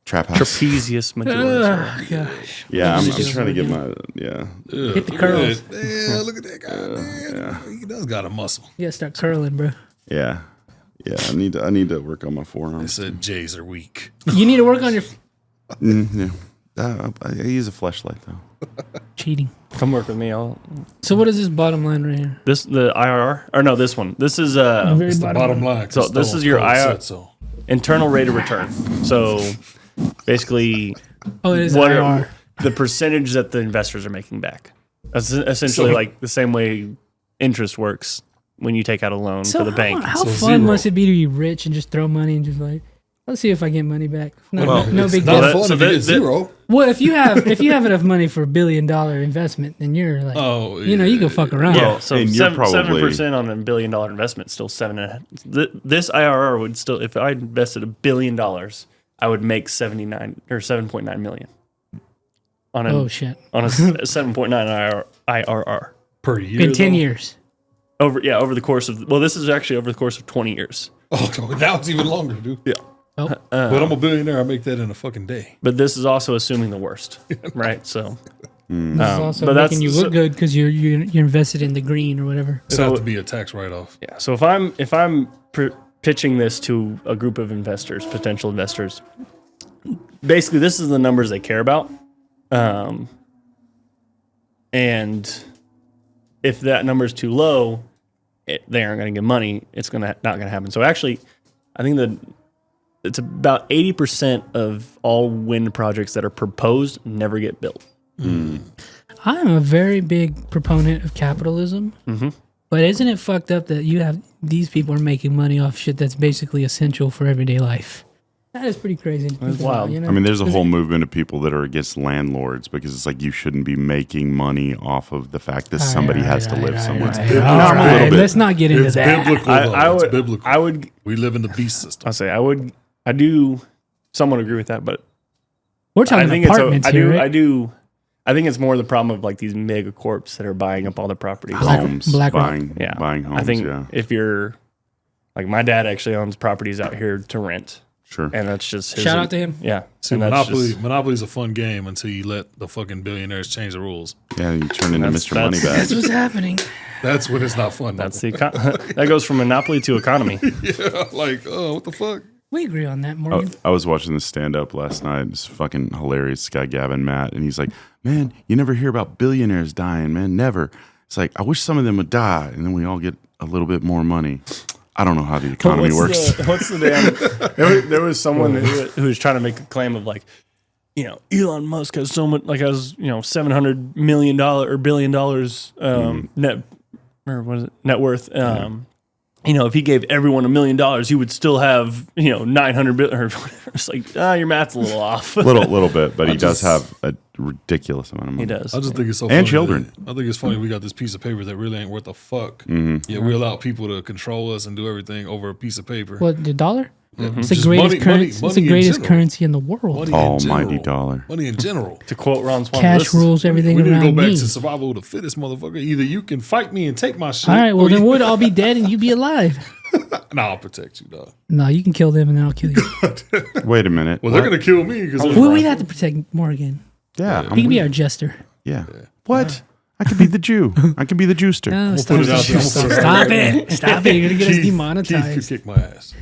Trap house. Trapezius majoris. Oh, gosh. Yeah, I'm What is it trying to get again? my Yeah, Hit the look curls. at that. Yeah, look at that guy. Man. He does got a muscle. You gotta start curling, bro. yeah. I need to work on my They forearms. said J's are weak. You need to work on your Yeah. I use a fleshlight though. cheating. Come work with me. So what is this bottom line right here? The IRR or no, this one. This is The very It's the bottom line. So this is your IR. So internal rate of return. So basically, Oh, it is what IR. are the percentage that the investors are making back? That's essentially So- like the same way interest works when you take out a loan So for the bank. How So fun zero. must it be to be rich and just throw money and just like, let's see if I get money back. No, no it's big not deal. fun So if you that- get zero. Well, if you have enough money for $1 billion investment, then you're like, Oh, you know, you can fuck around. Yeah, so and you're 7% on $1 billion investment, still 7.5. This IRR would still, if I invested $1 billion, I would make 79 or 7.9 million on a Oh shit! on a 7.9 IRR Per year. In 10 though? years. over the course of this is actually over the course of 20 years. Oh, now it's even longer, dude. Yeah. Oh, But I'm a billionaire. I make that in a fucking day. But this is also assuming the worst, right? So this is also but that's- making you look good because you're invested in the green or whatever. It So- has to be a tax write-off. yeah. So if I'm pitching this to a group of investors, potential investors, basically this is the numbers they care about, and if that number is too low, they aren't going to get money. It's not going to happen. So actually, I think that it's about 80% of all wind projects that are proposed never get built. I'm a very big proponent of capitalism, but isn't it fucked up that you have these people are making money off shit that's basically essential for everyday life? That is pretty crazy. to think wild. about, you know? I mean, there's a whole movement of people that are against landlords because it's like you shouldn't be making money off of the fact that somebody has to live somewhere. All right, let's not get into It's that. biblical, though. It's biblical. I would We live in the beast system. I'll say I do somewhat agree with that, but We're I talking think apartments here, right? I think it's more the problem of like these mega corps that are buying up all the properties. Homes, BlackRock. buying homes. I think yeah, if you're like my dad actually owns properties out here to rent, sure. and that's just his, Shout out to him. Yeah, See, and that's Monopoly. just- Monopoly's a fun game until you let the fucking billionaires change the rules. Yeah, you turn into Mr. that's- Moneybag. That's what's happening. That's when it's not fun. that's the that goes from monopoly to economy. yeah, like, oh, what the fuck? We agree on that, Oh, Morgan. I was watching this stand up last night. It's fucking hilarious. This guy, Gavin Matt, and he's like, man, you never hear about billionaires dying, man. Never. It's like, I wish some of them would die and then we all get a little bit more money. I don't know how the economy works. What's the damn? There was someone who was trying to make a claim of like, you know, Elon Musk has so much, like has $700 million or $1 billion net, or what is it, net worth. You know, if he gave everyone $1 million, he would still have 900 billion or whatever. It's like, your math's a little off. little bit, but he does just- have a ridiculous amount of money. He does. I just think it's so And funny children. I think it's funny we got this piece of paper that really ain't worth a fuck. Yeah, we allow people to control us and do everything over a piece of paper. What, the dollar? It's the Just greatest money- currency. money- It's money the in greatest general. currency in the world. Money in Almighty general. dollar. Money in general. To quote Ron Swan, Cash rules everything We need to go around back me. to survival of the fittest, motherfucker. Either you can fight me and take my shit. All right, well or then you- would I'll be dead and you be alive? Nah, I'll protect you, dog. No, you can kill them and then I'll kill you. Wait a minute. Well, they're gonna kill me because Well, we'd have to protect Morgan. Yeah. He can be our jester. Yeah. What? I could be the Jew. I could be the Jewster. No, put it out there. Stop it. Stop it. You're going to get us Keith could demonetized. kick my ass.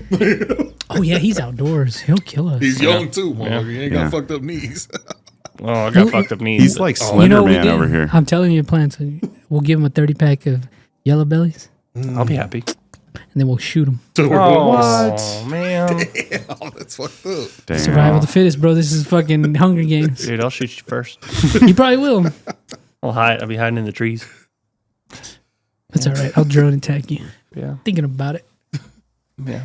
Oh, yeah, he's outdoors. He'll kill us. He's young too, motherfucker. He ain't Yeah. got fucked up knees. Oh, I got fucked up knees. He's like You Slender know what we Man did? over here. I'm telling you the plan. So we'll give him a 30-pack of yellow bellies I'll be happy. and then we'll shoot him. Oh, man. Oh, that's fucked up. Damn. Survival of the fittest, bro. This is fucking Hunger Games. Dude, I'll shoot you first. You probably will. I'll be hiding in the trees. That's all right. I'll drone attack you. Yeah. Thinking about it. Yeah.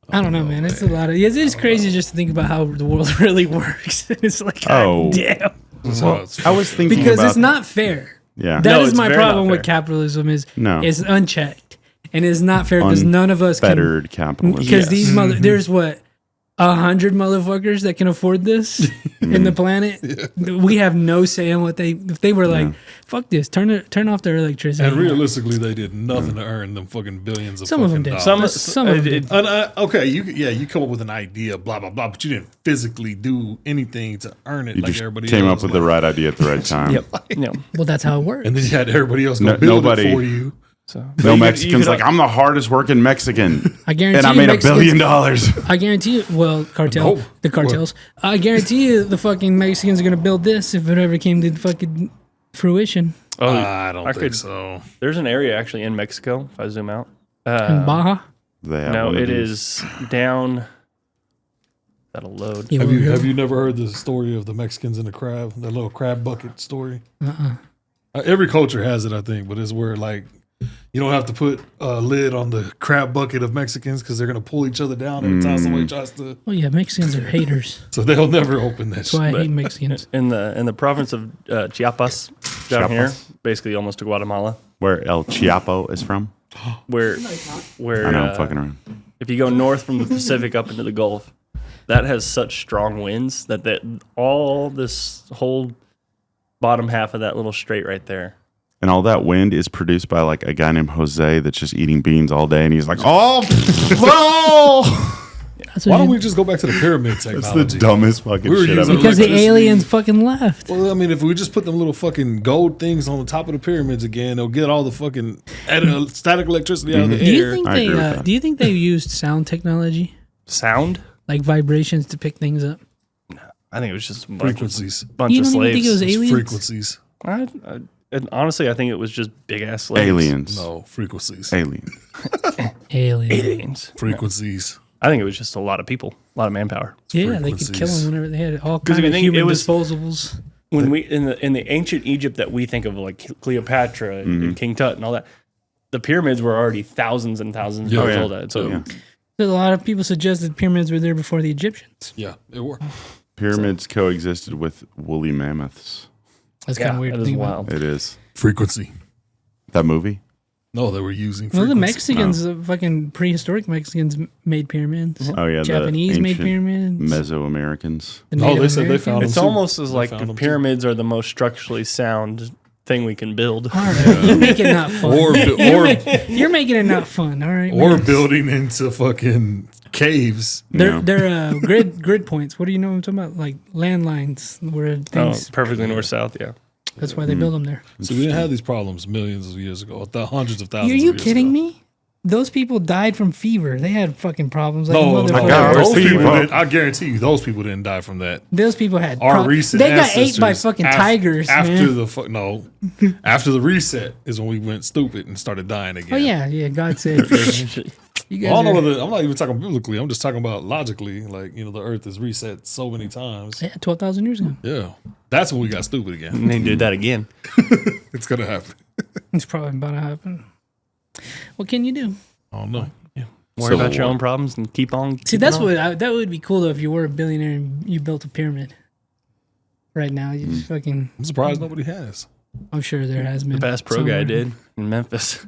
I don't know, man. It's a lot of. It is crazy just to think about how the world really works. It's like, Oh. God damn. That's how it's I was thinking because about it's not fair. Yeah. That No, is it's my very not problem with fair. capitalism is No. it's unchecked and it's not fair because none of us can. Unfettered capitalism. Because these there's what 100 motherfuckers that can afford this in the planet. We have no say in what they. If they were like, "Fuck this," turn off their electricity. And realistically, they did nothing to earn them fucking billions of Some of them fucking did. dollars. Some of them did. Okay, you come up with an idea, blah blah blah, but you didn't physically do anything to earn it You like just everybody came else. up with the right idea at the right time. Yep. No. Well, that's how it works. And then you had everybody else go No- build nobody- it for you. So No Mexicans like, I'm the hardest working Mexican. I guarantee And I you made $1 Mexicans- billion. I guarantee you. Well, No. the cartels. I guarantee you, the fucking Mexicans are gonna build this if it ever came to fucking fruition I don't I think could- so. there's an area actually in Mexico. If I zoom out, in Baja. They have no, one of it these. is down. That'll load. You Have won't you go. have you never heard the story of the Mexicans and the crab, the little crab bucket story? Every culture has it, I think, but it's where like you don't have to put a lid on the crab bucket of Mexicans because they're gonna pull each other down every time somebody tries to. Oh yeah, Mexicans are haters. So they'll never open that. That's why I hate Mexicans. In the province of Chiapas down here, basically almost to Guatemala, Where El Chiapo is from. where I know, I'm fucking around. if you go north from the Pacific up into the Gulf, that has such strong winds that all this whole bottom half of that little strait right there. And all that wind is produced by like a guy named Jose that's just eating beans all day. And he's like, oh, That's Why what don't you- we just go back to the pyramid That's the technology? dumbest fucking We were shit using I've because the electricity. aliens fucking left. Well, I mean, if we just put them little fucking gold things on the top of the pyramids again, they'll get all the fucking static electricity out of the Do you air. think I agree with they? that. Do you think they used sound technology, Sound? like vibrations, to pick things up? I think it was just a bunch Frequencies. bunch You of don't even slaves. think it was It's aliens? frequencies. And honestly, I think it was just big ass slaves. Aliens. No, frequencies. Aliens. Aliens. Frequencies. I think it was just a lot of people, a lot of manpower. Yeah, they could kill Frequencies. them whenever they had all Because kinds if you of think human it was- disposables. When we in the ancient Egypt that we think of, like Cleopatra and King Tut and all that, the pyramids were already thousands and thousands of years old. So Yeah. A lot of people suggested pyramids were there before the Egyptians. Yeah, it worked. Pyramids coexisted with woolly mammoths. That's kind yeah, of weird. that to is think about. wild. It is. Frequency. That movie? No, they were using Well, frequency. the Mexicans, fucking prehistoric Mexicans, made pyramids. Oh, yeah. Japanese the made ancient pyramids. Mesoamericans. The No, Native they said they Americans. found them It's too. almost as They like found the them too. pyramids are the most structurally sound thing we can build. All right, you make it not fun. Or, You're making it not fun. All right, or man. building into fucking caves. They're grid points. What do you know? What I'm talking about, like landlines where Oh, things. perfectly north south. Yeah. That's why they build them there. So we didn't have these problems millions of years ago, hundreds of Are thousands. you of years kidding ago. me? Those people died from fever. They had fucking problems. Like No, motherfuckers. God, those fever. people didn't, I guarantee you, those people didn't die from that. Those people had. Our recent They got ate by ancestors, fucking tigers. After man. the after the reset is when we went stupid and started dying again. Oh yeah. God said. You guys Well, I don't know are, whether, I'm not even talking biblically. I'm just talking about logically. Like, the earth is reset so many times. yeah, 12,000 years ago. Yeah. That's when we got stupid again. And they did that again. It's going to happen. It's probably about to happen. What can you do? I don't know. Worry Civil about your War. own problems and keep on. See, keeping that's on. what that would be cool though if you were a billionaire and you built a pyramid. Right now, you just fucking. I'm surprised nobody has. I'm sure there has been. The Bass Pro somewhere. guy did in Memphis.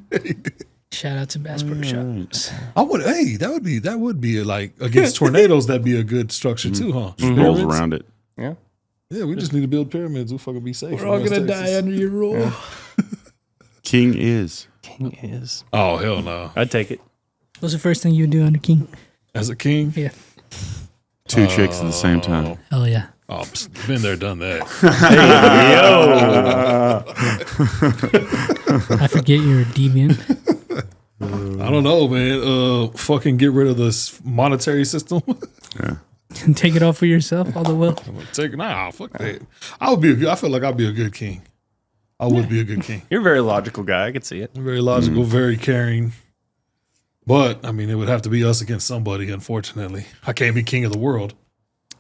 Shout out to Bass Pro Shops. I would. Hey, that would be like against tornadoes. That'd be a good structure too, huh? Rolls Pyramids? around it. Yeah. Yeah, we just need to build pyramids. We'll fucking be safe. We're all in West gonna Texas. die under your rule. King is. King is. Oh hell no! I'd take it. What's the first thing you would do under King? As a king, Yeah. Two chicks at the same time. Hell yeah. oh, psst, been there, done that. I forget you're a deviant. I don't know, man. Fucking get rid of this monetary system. And take it all for yourself, all the wealth. Fuck that. I feel like I'd be a good king. I would be a good king. You're a very logical guy. I could see it. Very logical, very caring. But I mean, it would have to be us against somebody. Unfortunately, I can't be king of the world.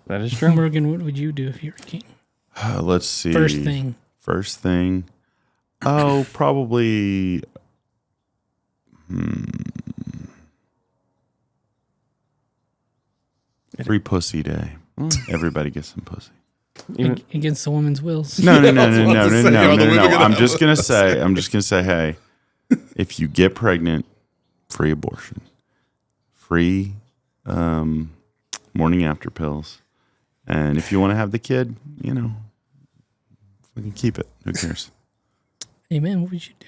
That is true. Morgan, what would you do if you were king? Let's see. First thing. First thing. Oh, probably. Free pussy day. Everybody gets some pussy. against the woman's wills. No. gonna I'm just gonna say, hey, if you get pregnant, free abortion, free morning after pills, and if you want to have the kid, we can keep it. Who cares? Amen. What would you do?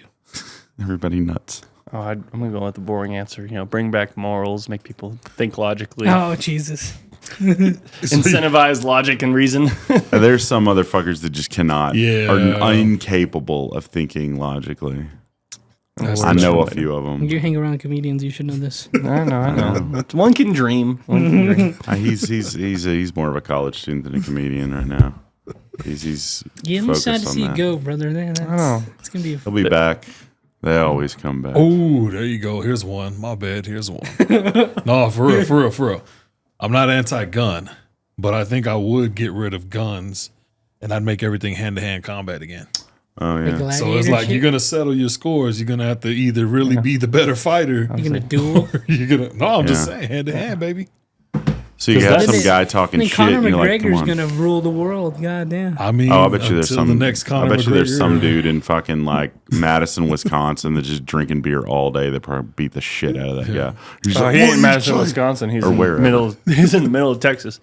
Everybody nuts. Oh, I'm gonna go with the boring answer. Bring back morals, make people think logically, Oh, Jesus. incentivize logic and reason. There's some motherfuckers that just cannot, Yeah. are incapable of thinking logically. I know a few of them. You hang around comedians, you should know this. I know. One can dream. He's more of a college student than a comedian right now. He's Yeah, I'm focused sad to on see you that. go, brother. It's going to be He'll be back. They always come back. Oh, there you go. Here's one. My bad. Here's one. No, for real. I'm not anti-gun, but I think I would get rid of guns, and I'd make everything hand-to-hand combat again. Oh yeah. So it's like you're gonna settle your scores. You're gonna have to either really be the better fighter. You're going to duel. Or you're gonna. No, I'm just Yeah. saying hand-to-hand, baby. So you have that's- some guy I talking mean, shit, Conor and you're like, come McGregor's on. going to rule the world. God damn. I mean, Oh, I bet you there's until some. the next Conor I bet you there's McGregor. some dude in fucking like Madison, Wisconsin, that's just drinking beer all day. That probably beat the shit out of that guy. He's Oh, like, he "What ain't are in you Madison, trying-" Wisconsin. He's Or in wherever. middle. He's in the middle of Texas.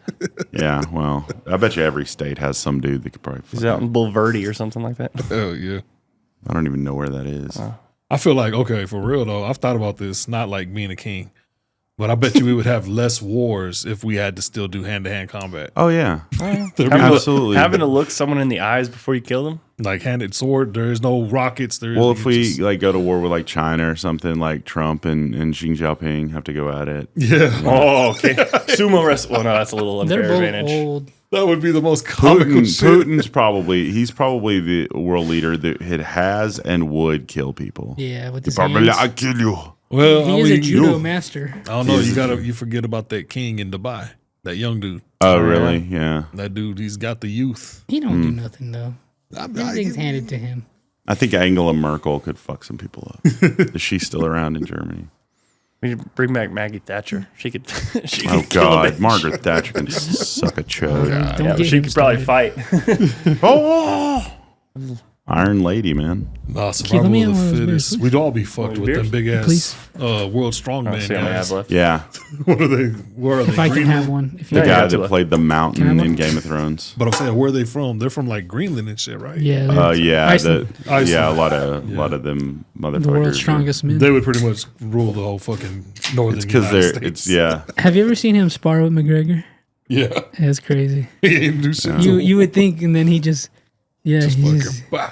Yeah, well, I bet you every state has some dude that could probably. He's out in Bulverde or something like that. Oh yeah. I don't even know where that is. I feel like, okay, for real though, I've thought about this, not like being a king, but I bet you we would have less wars if we had to still do hand-to-hand combat. Oh yeah, Absolutely. absolutely. Having to look someone in the eyes before you kill them. Like handed sword, there's no rockets. Well, if we like go to war with like China or something, like Trump and Xi Jinping have to go at it. yeah, Oh, okay. Sumo wrestle. Well, no, that's a little unfair They're both advantage. old. that would be the most comical shit. Putin's probably the world leader that has and would kill people. Yeah, with his Probably, hands. I kill you. Well, He I is a mean, judo master. I don't know. You forget about that king in Dubai, that young dude. Oh, really? Yeah. That dude, he's got the youth. He don't do nothing, though. I Everything's handed to him. I think Angela Merkel could fuck some people up. Is she still around in Germany? We should bring back Maggie Thatcher. She could. She Oh could kill a God, bitch. Margaret Thatcher can suck a chode. Don't Yeah, get she him could probably started. fight. Oh, Iron Lady, man. Nah, let survival me of have one of the those fittest. beers. We'd all be fucked with beers? them big ass Please. world strongman See how many I have guys. left. Yeah, What are they? Where are If they? I can Greenland? have one. If the you Yeah, guy yeah, that too. played the Can I mountain have in one? Game of Thrones. But I'm saying, where are they from? They're from like Greenland and shit, right? Yeah. Yeah, Iceland. Iceland. yeah, a lot of them motherfuckers. The world's strongest men. They would pretty much rule the whole fucking northern It's because United they're. States. It's yeah. Have you ever seen him spar with McGregor? Yeah. That's crazy. He ain't do shit. You would think, and then he just he's fucking bah.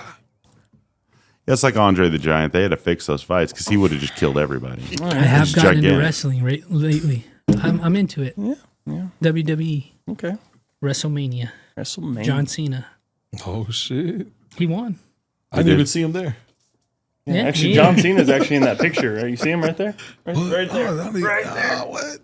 It's like Andre the Giant. They had to fix those fights because he would have just killed everybody. I have He's gotten into gigantic. wrestling lately. I'm into it. Yeah. WWE, Okay. WrestleMania, WrestleMania. John Cena. Oh shit! He won. I didn't even see him there. Yeah, Yeah, actually, yeah. John Cena's actually in that picture. Right? You see him right there? Right there. Oh, I mean, Right there. what?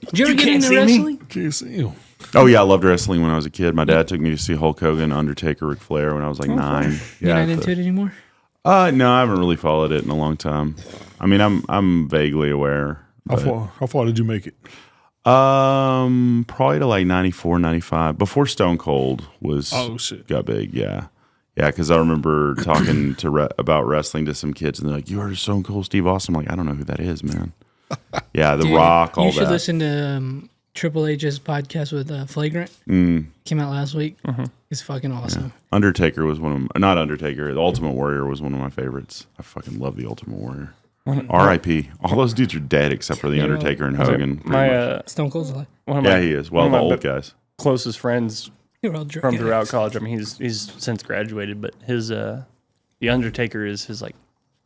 Did you ever get can't into see me? wrestling? Can't see him. Oh yeah, I loved wrestling when I was a kid. My dad took me to see Hulk Hogan, Undertaker, Ric Flair when I was like 9. You're not so- into it anymore? No, I haven't really followed it in a long time. I mean, I'm vaguely aware. How but- far did you make it? Probably to like 94, 95 before Stone Cold was Oh shit! got big. Yeah, because I remember talking to about wrestling to some kids, and they're like, "You heard of Stone Cold Steve Austin?" I'm like, "I don't know who that is, man." Yeah, The Dude, Rock, all you should that. listen to Triple H's podcast with Flagrant. Came out last week. It's fucking awesome. Undertaker was one of them. Not Undertaker. The Ultimate Warrior was one of my favorites. I fucking love the Ultimate Warrior. R.I.P. All those dudes are dead except for the Undertaker and Hogan. pretty much. My Stone Cold's alive. one of Yeah, my he is. Well, one the of my old guys. closest friends You're all drunk from throughout addicts. college. I mean, he's since graduated, but his the Undertaker is his like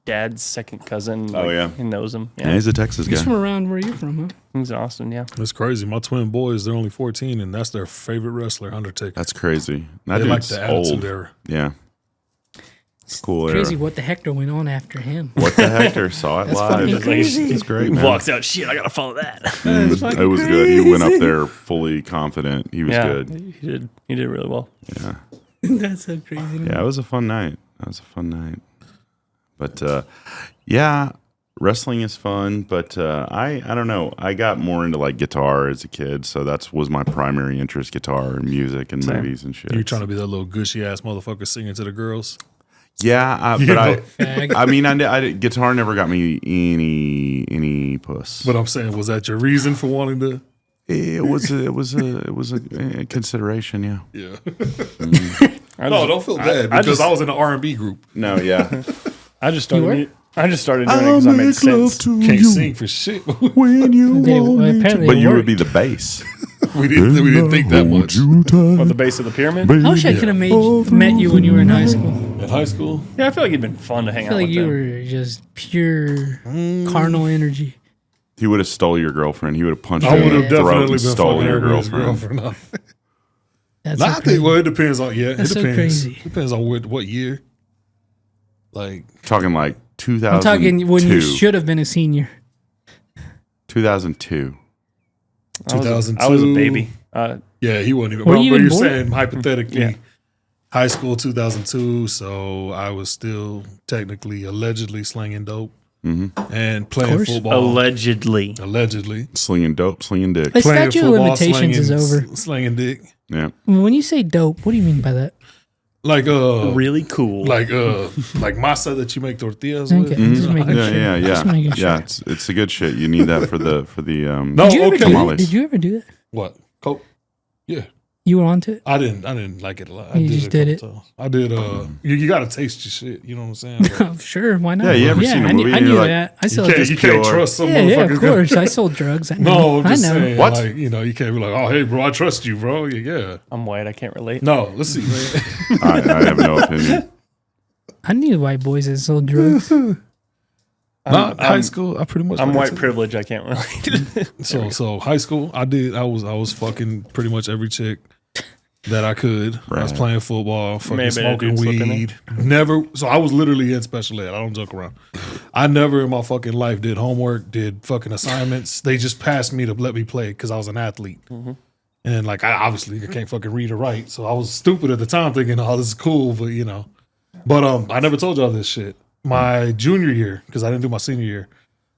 dad's second cousin. Oh, like, yeah. he knows him. Yeah, Yeah, he's a Texas He's guy. from around where you're from, huh? he's in Austin. Yeah, That's crazy. My twin boys, they're only 14, and that's their favorite wrestler, Undertaker. That's crazy. That They like dude's the attitude old. era. Yeah. Cool Crazy era. what the Hector went on after him. What the Hector saw it That's live. fucking Like, crazy. It's great, he man. walks out. Shit, I gotta follow that. It was good. He went up there fully confident. He was yeah, good. he did really well. Yeah. That's so crazy. Yeah, it was a fun night. That was a fun night. But yeah, wrestling is fun, but I don't know. I got more into like guitar as a kid, so that was my primary interest: guitar and music and movies and shit. You trying to be that little gushy ass motherfucker singing to the girls? Yeah, but I mean, guitar never got me any puss. But I'm saying, was that your reason for wanting to? It was a consideration. Yeah. Yeah. No, don't feel bad because I was in an R&B group. No, yeah. I just started doing it because I made sense. Can't sing for shit. When you apparently but it you would worked. be the bass. we didn't think that much. At the base of the pyramid. I wish I could have met you when you were in high school. In high school? Yeah, I feel like it'd been fun to hang I out feel like with you them. were just pure carnal energy. He would have stole your girlfriend. He would have punched I her would in have the throat definitely and been stole fucking your everybody's girlfriend. That's Nah, so I think, crazy. well, it depends on, it That's so depends. crazy. Depends on what year. Like, Talking like 2002. I'm talking when you should have been a senior. 2002. 2002. I was a baby. Yeah, he wasn't even. Were Well, you but even you're born? saying hypothetically, Yeah. high school 2002, so I was still technically allegedly slinging dope and playing course. football. Allegedly. Allegedly. Slinging dope, slinging dick. The Playing statute of football, limitations is slinging- over. Slinging dick. Yeah. When you say dope, what do you mean by that? Like, Really cool. like masa that you make tortillas with. Okay, just making sure. Yeah. Just making sure. Yeah, it's a good shit. You need that for the No, Did you ever okay. do that? Tamales. Did you ever do that? What? Coke? Yeah. You were onto it? I didn't like it a lot. I You just did a it. couple times. I did. You got to taste your shit. You know what I'm saying? Like, Oh, sure, why not? Yeah, you ever seen a I movie knew, I and knew you're like, that. I you sold can't, just you can't pure. trust some yeah, motherfucker. of course. I sold drugs. I know. No, I'm just I know. saying. What? Like, you can't be like, oh, hey, bro, I trust you, bro. Yeah. I'm white. I can't relate. No, let's see, man. I have no opinion. I knew white boys that sold drugs. Not high school. I pretty much. I'm like I white said. privilege. I can't relate. So high school, I was fucking pretty much every chick that I could. I was Right. playing football, fucking Maybe I smoking did slip in weed. Never. So I was literally in special ed. I don't joke around. I never in my fucking life did homework, did fucking assignments. They just passed me to let me play because I was an athlete. And like I obviously can't fucking read or write, so I was stupid at the time, thinking, "Oh, this is cool," but But I never told y'all this shit. My junior year, because I didn't do my senior year,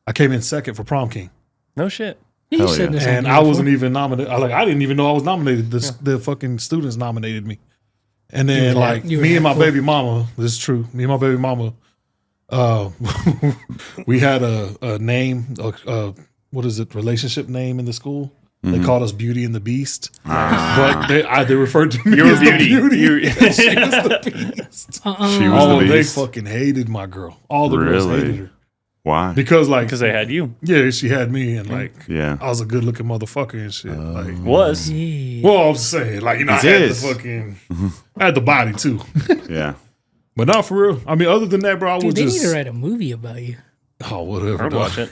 I came in second for prom king. No shit. You Hell said yeah. this. And I wasn't even nominated. I didn't even know I was nominated. The fucking students nominated me. And then were like that- you were me and that my cool. baby mama, this is true. Me and my baby mama, we had a name, what is it, relationship name in the school. They called us Beauty and the Beast. But they referred to me You're as beauty. the Beauty. You- She was the Beast. She was Oh, the they beast. fucking hated my girl. All the girls Really? hated her. Why? Because they had you. yeah, she had me and like Yeah. I was a good looking motherfucker and shit. Like Was. Yeah. well, I'm saying, like, I It had is. the fucking, I had the body too. Yeah. But not for real. I mean, other than that, bro, I Dude, was they just, need to write a movie about you. oh, whatever. I'd dog. watch it.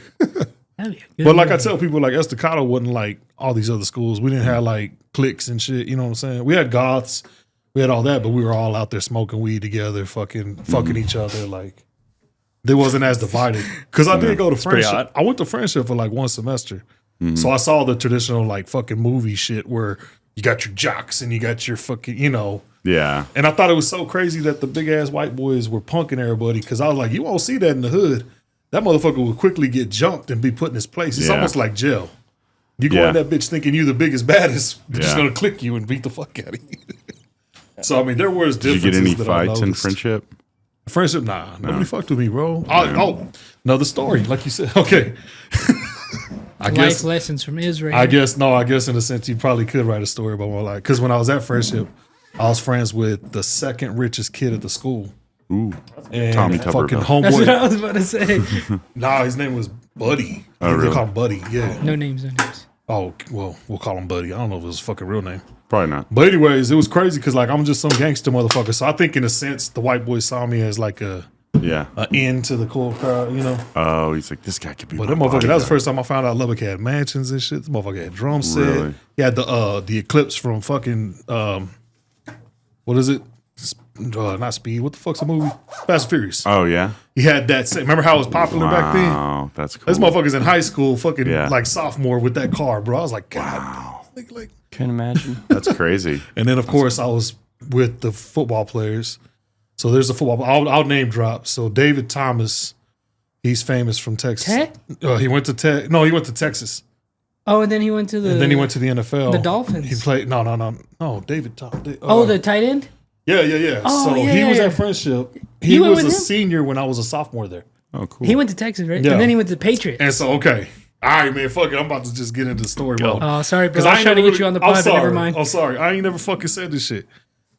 That'd be a good But like I movie. tell people, like, Estacado wasn't like all these other schools. We didn't have like cliques and shit. You know what I'm saying? We had goths, we had all that, but we were all out there smoking weed together, fucking each other. Like, they wasn't as divided. Because I did go to pretty friendship. hot. I went to friendship for like one semester. So I saw the traditional like fucking movie shit where you got your jocks and you got your fucking, Yeah. And I thought it was so crazy that the big ass white boys were punking everybody because I was like, you won't see that in the hood. That motherfucker will quickly get jumped and be put in his place. It's Yeah. almost like jail. You go Yeah. in that bitch thinking you the biggest, baddest, they're just Yeah. gonna click you and beat the fuck out of you. So I mean, there was Did you differences. get any that I fights in noticed. friendship? Friendship? Nah, nobody fucked with me, bro. Oh, another story, like you said. Okay, I Life guess. lessons from Israel. I guess in a sense you probably could write a story about my life because when I was at friendship, I was friends with the second richest kid at the school. Ooh. And Tommy fucking Tuberville. That's what homeboy. I was about to say. Nah, his name was Buddy. Oh, They really? call him Buddy. Yeah. No names, no names. Oh, well, we'll call him Buddy. I don't know if it was his fucking real name. Probably not. But anyways, it was crazy because like I'm just some gangster motherfucker. So I think in a sense the white boys saw me as like a Yeah. end to the cool crowd, Oh, he's like, this guy could be. But my that motherfucker, that was the bodyguard. first time I found out Lubbock had mansions and shit. This motherfucker had drum set. Really? He had the Eclipse from fucking what is it? Not Speed. What the fuck's the movie? Fast and Furious. Oh yeah. He had that set. Remember how it was popular back then? Wow, that's cool. This motherfucker's in high school, fucking Yeah. like sophomore with that car, bro. I was like, God. Like, Can't imagine. That's crazy. and then of course I was with the football players. So there's a football. I'll name drop. So David Thomas, He's famous from Texas. Tech? He went to Tech. No, he went to Texas. Oh, and then he went to the. And then he went to the NFL. The Dolphins. He played. No, David Tom. The tight end. Yeah. Oh, so yeah, he was yeah. at Friendship. He went was with a him? senior when I was a sophomore there. Oh, cool. He went to Texas, right? Yeah. And then he went to the Patriot. And so, okay. All right, man, fuck it. I'm about to just get into the story mode. Oh, sorry, bro. Because I was ain't trying to never get you on the I'm pod, but sorry. never mind. I'm sorry. I ain't never fucking said this shit.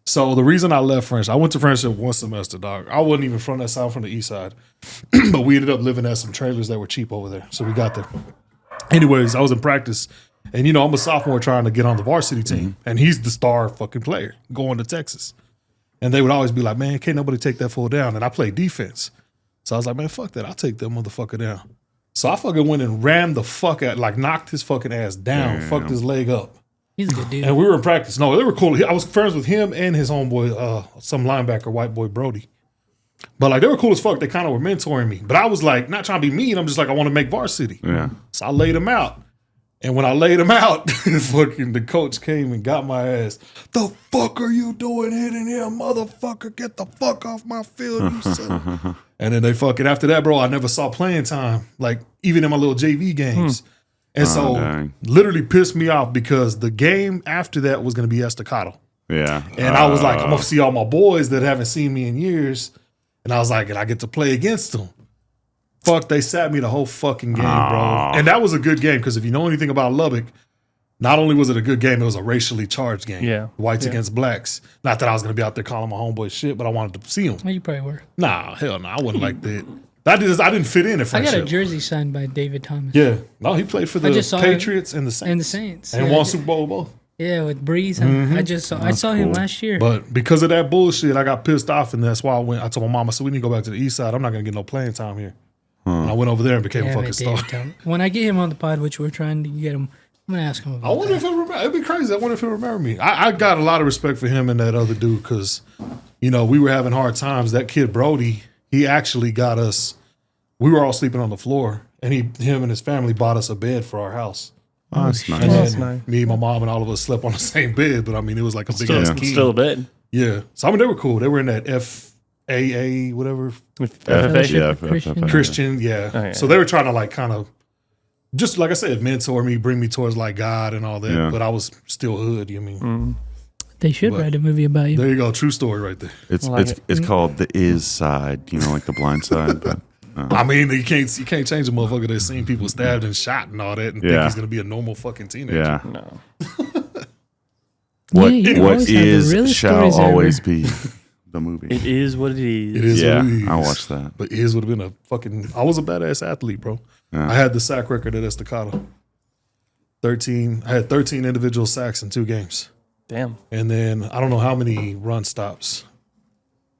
So the reason I left Friendship, I went to Friendship one semester, dog. I wasn't even from that side, from the east side. But we ended up living at some trailers that were cheap over there. So we got there. Anyways, I was in practice. And, I'm a sophomore trying to get on the varsity team. And he's the star fucking player going to Texas. And they would always be like, man, can't nobody take that fool down. And I played defense. So I was like, man, fuck that. I'll take that motherfucker down. So I fucking went and rammed the fuck out, like knocked his fucking ass down, fucked his leg up. He's a good dude. And we were in practice. No, they were cool. I was friends with him and his homeboy, some linebacker, white boy Brody. But like they were cool as fuck. They kind of were mentoring me. But I was like, not trying to be mean. I'm just like, I want to make varsity. Yeah. So I laid him out. And when I laid him out, fucking the coach came and got my ass. The fuck are you doing hitting him, motherfucker? Get the fuck off my field, you son. And then they fucking, after that, bro, I never saw playing time. Like, even in my little JV games. And so, dang. literally pissed me off because the game after that was going to be Estacado. Yeah. And I was like, I'm going to see all my boys that haven't seen me in years. And I was like, and I get to play against them. Fuck, they sat me the whole fucking game, bro. And that was a good game because if you know anything about Lubbock, not only was it a good game, it was a racially charged game. Yeah. Whites against blacks. Not that I was going to be out there calling my homeboy shit, but I wanted to see them. Oh, you probably were. Nah, hell no. I wasn't like that. I didn't fit in at I got Friendship. a jersey signed by David Thomas. Yeah. No, he played for the just saw Patriots and the Saints. And the Saints. And yeah. won Super Bowl both. Yeah, with Breeze. I saw him last year. But because of that bullshit, I got pissed off, and that's why I told my mama, so we need to go back to the east side. I'm not going to get no playing time here. And I went over there and became a fucking man, star. David Thomas. When I get him on the pod, which we're trying to get him, I'm going to ask him about I wonder if he'll remember. It'd be crazy. I wonder if he'll remember me. I got a lot of respect for him and that other dude because, we were having hard times. That kid, Brody, he actually got us. We were all sleeping on the floor, and him and his family bought us a bed for our house. Oh, that's nice. And That's then nice. me, my mom, and all of us slept on the same bed. But I mean, it was like a big ass key. Still a bit. Yeah. So I mean, they were cool. They were in that FAA, whatever. Christian. Christian, yeah. Oh, yeah. So they were trying to like kind of, just like I said, mentor me, bring me towards like God and all that. Yeah. But I was still hood. You mean? They should But- write a movie about you. There you go, true story right there. It's called the is side, like the blind side. But I mean, you can't change a motherfucker that's seen people stabbed and shot and all that and think Yeah. he's gonna be a normal fucking teenager. yeah, No. what you what always have the is realest shall stories ever. always be the movie. It is what it is. It is Yeah, what it is. I watched that. But Iz would have been a fucking. I was a badass athlete, bro. Yeah. I had the sack record at Estacado. I had 13 individual sacks in 2 games. Damn. And then I don't know how many run stops.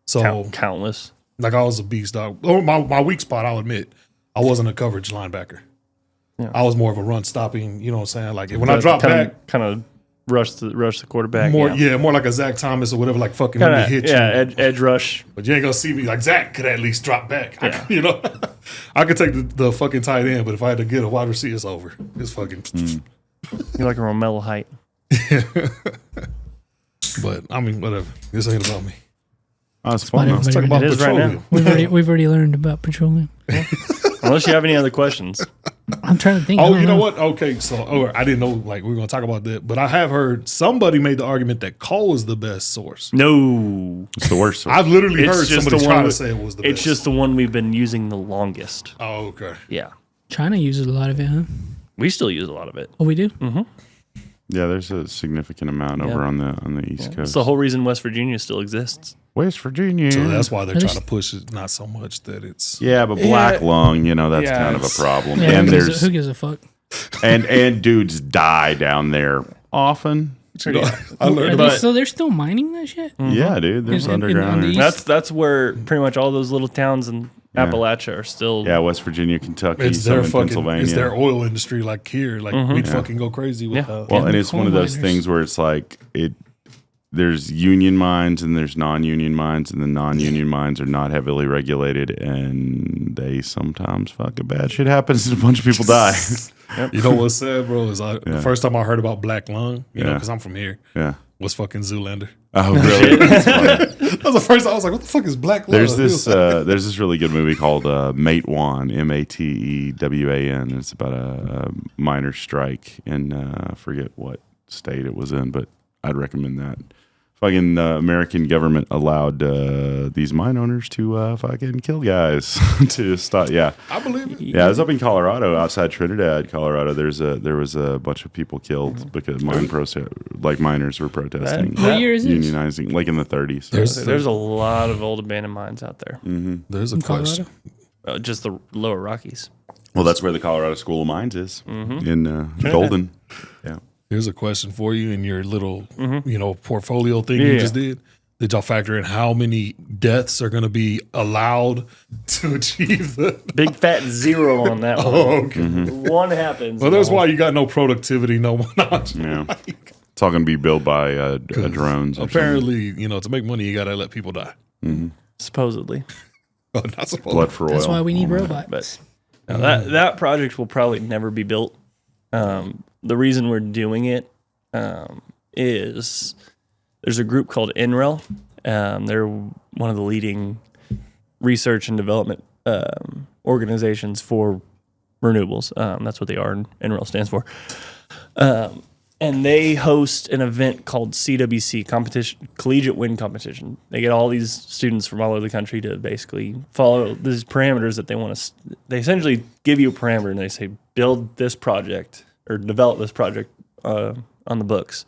So Countless. like I was a beast dog. Or my weak spot, I'll admit, I wasn't a coverage linebacker. Yeah. I was more of a run stopping. You know what I'm saying? Like when I drop back, kind of rush the quarterback. more more like a Zach Thomas or whatever. Like fucking let me hit you. Edge rush. But you ain't gonna see me like Zach could at least drop back. Yeah. I could take the fucking tight end, but if I had to get a wide receiver, it's over. It's fucking. You're like a Romello height. But I mean, whatever. This ain't about me. Oh, it's fun. Whatever. Though. Let's talk about It is right petroleum. We've already learned about petroleum. Unless you have any other questions. I'm trying to think. I Oh, don't you know what? Okay, so I didn't know like we were gonna talk about that, but I have heard somebody made the argument that coal is the best source. No. It's the worst. Source. I've literally It's heard just somebody the one try to with- say it was the best. It's just the one we've been using the longest. Oh, okay. Yeah. China uses a lot of it, huh? We still use a lot of it. Oh, we do? Yeah, there's a significant amount over on the East Coast. It's the whole reason West Virginia still exists. West Virginia. So that's why they're Are they trying to push it not so much that it's yeah, but black lung, that's Yeah, kind of a problem. Yeah, and who gives a fuck? and dudes die down there often. I learned But- So they're still mining that shit? Yeah, dude. There's on the underground. east? That's where pretty much all those little towns in Appalachia are still. Yeah, West Virginia, Kentucky, it's some their in fucking Pennsylvania. it's their oil industry like here. Like we'd fucking go crazy with Yeah. Well, Yeah, and the it's one coal of those miners. things where it's like there's union mines and there's non-union mines, and the non-union mines are not heavily regulated, and they sometimes fucking bad shit happens and a bunch of people die. You know what's sad, bro? Is the first time I heard about black lung, you know, Yeah. because I'm from here, Yeah. was fucking Zoolander. Oh, really? That's funny. I was the first time I was like, what the fuck is Black Love? There's this really good movie called Matewan, Matewan. It's about a miners' strike in I forget what state it was in, but I'd recommend that. Fucking the American government allowed these mine owners to fucking kill guys to stop. Yeah, I believe it. yeah. It was up in Colorado, outside Trinidad, Colorado. There was a bunch of people killed because miners were protesting, What year is this? unionizing, like in the 30s. There's a lot of old abandoned mines out there. There's a In question. Colorado? Just the lower Rockies. Well, that's where the Colorado School of Mines is in Golden. Yeah. Here's a question for you in your little, portfolio thing you just did. Did y'all factor in how many deaths are going to be allowed to achieve the Big fat zero on that one. Oh, okay. One happens. Well, that's why you got no productivity, no knowledge. Yeah. It's all going to be built by drones. Apparently, to make money, you got to let people die. supposedly. Oh, not supposed Blood for oil. That's why we need robots. But now that project will probably never be built. The reason we're doing it is there's a group called NREL. They're one of the leading research and development organizations for renewables. That's what they are, and NREL stands for. And they host an event called CWC, Competition Collegiate Wind Competition. They get all these students from all over the country to basically follow these parameters that they want to. They essentially give you a parameter and they say, build this project or develop this project on the books.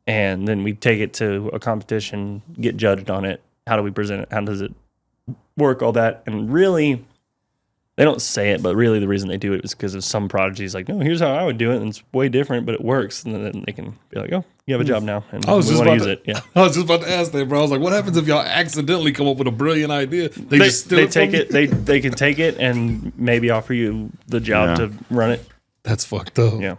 And then we take it to a competition, get judged on it. How do we present it? How does it work? All that. And really, they don't say it, but really the reason they do it is because of some prodigies like, no, here's how I would do it. And it's way different, but it works. And then they can be like, oh, you have a job now. And I was we just want about to use to, it. Yeah. I was just about to ask that, bro. I was like, what happens if y'all accidentally come up with a brilliant idea? They just steal they it from take you? it. They can take it and maybe offer you the job Yeah. to run it. That's fucked up. Yeah.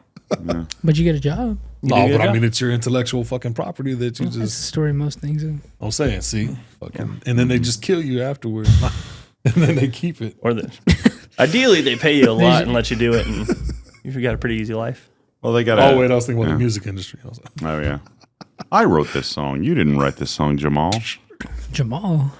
But you get a job. No, do get but a I job. mean, it's your intellectual fucking property that you That's the just, story of most things. I'm saying, see? Fucking, and then they just kill you afterwards. And then they keep it. Or ideally they pay you a lot and let you do it, and you've got a pretty easy life. Well, they got. Oh, wait, I was thinking about the music industry. I was like, Oh yeah. I wrote this song. You didn't write this song, Jamal. Jamal.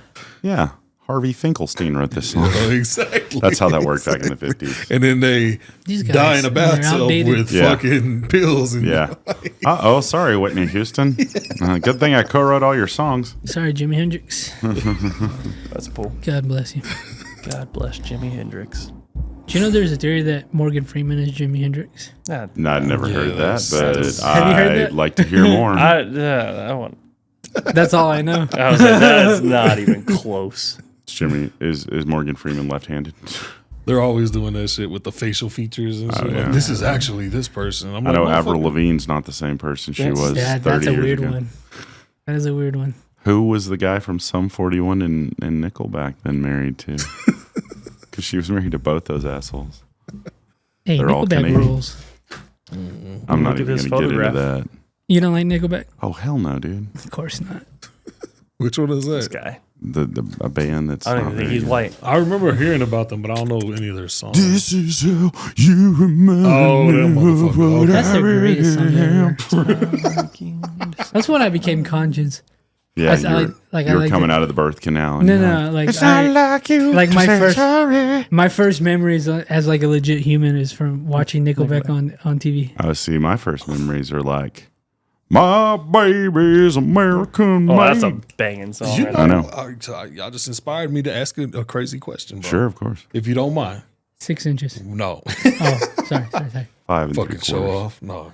Yeah. Harvey Finkelstein wrote this song. oh, exactly. That's how that worked back in the 50s. And then they These guys, die in a they're bathtub outdated. with Yeah. fucking pills. And Yeah. Sorry, Whitney Houston. Good thing I co-wrote all your songs. Sorry, Jimi Hendrix. That's cool. God bless you. God bless Jimi Hendrix. Do you know there's a theory that Morgan Freeman is Jimi Hendrix? No, I'd never heard that, but Have you heard that? I'd like to hear more. I want. That's all I know. I was like, that's not even close. Jimmy, is Morgan Freeman left-handed? They're always doing that shit with the facial features and shit. yeah. Like, this is actually this person. I'm I like, know Avril motherfucker. Lavigne's not the same person she was 30 That's a years weird ago. one. That is a weird one. Who was the guy from Sum 41 and Nickelback then married to? Because she was married to both those assholes. Hey, They're all Nickelback Canadian. rules. I'm not Look at even this going to get into photograph. that. You don't like Nickelback? Oh, hell no, dude. Of course not. Which one is This that? guy. A band that's I don't not even think very he's good. white. I remember hearing about them, but I don't know any of their songs. This is how you remember. Oh, them motherfuckers. Okay. That's the greatest song ever. That's when I became conscious. Yeah, I like- you I were like coming it. out of the birth canal. and No, you're no, like it's not like you. like to my say first- sorry. my first memories as like a legit human is from watching Nickelback on TV. Oh, see, my first memories are like, my baby's American Oh, made. that's a banging song. You right I there. know. Y'all just inspired me to ask a crazy question, bro. Sure, of course. If you don't mind. 6 inches. No. Oh, sorry. 5 and Fucking 3/4. show off. No.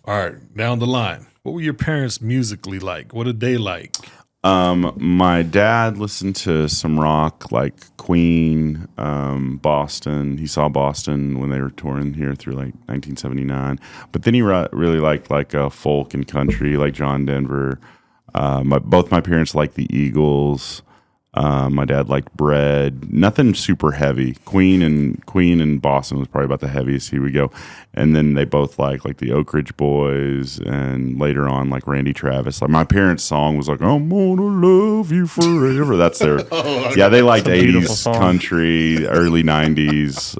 All right. Down the line. What were your parents musically like? What did they like? My dad listened to some rock like Queen, Boston. He saw Boston when they were touring here through like 1979. But then he really liked like folk and country, like John Denver. Both my parents liked the Eagles. My dad liked Bread. Nothing super heavy. Queen and Boston was probably about the heaviest he would go. And then they both like the Oak Ridge Boys, and later on like Randy Travis. Like my parents' song was like "I'm gonna love you forever." That's their. Yeah, they liked beautiful 80s song. country, early 90s.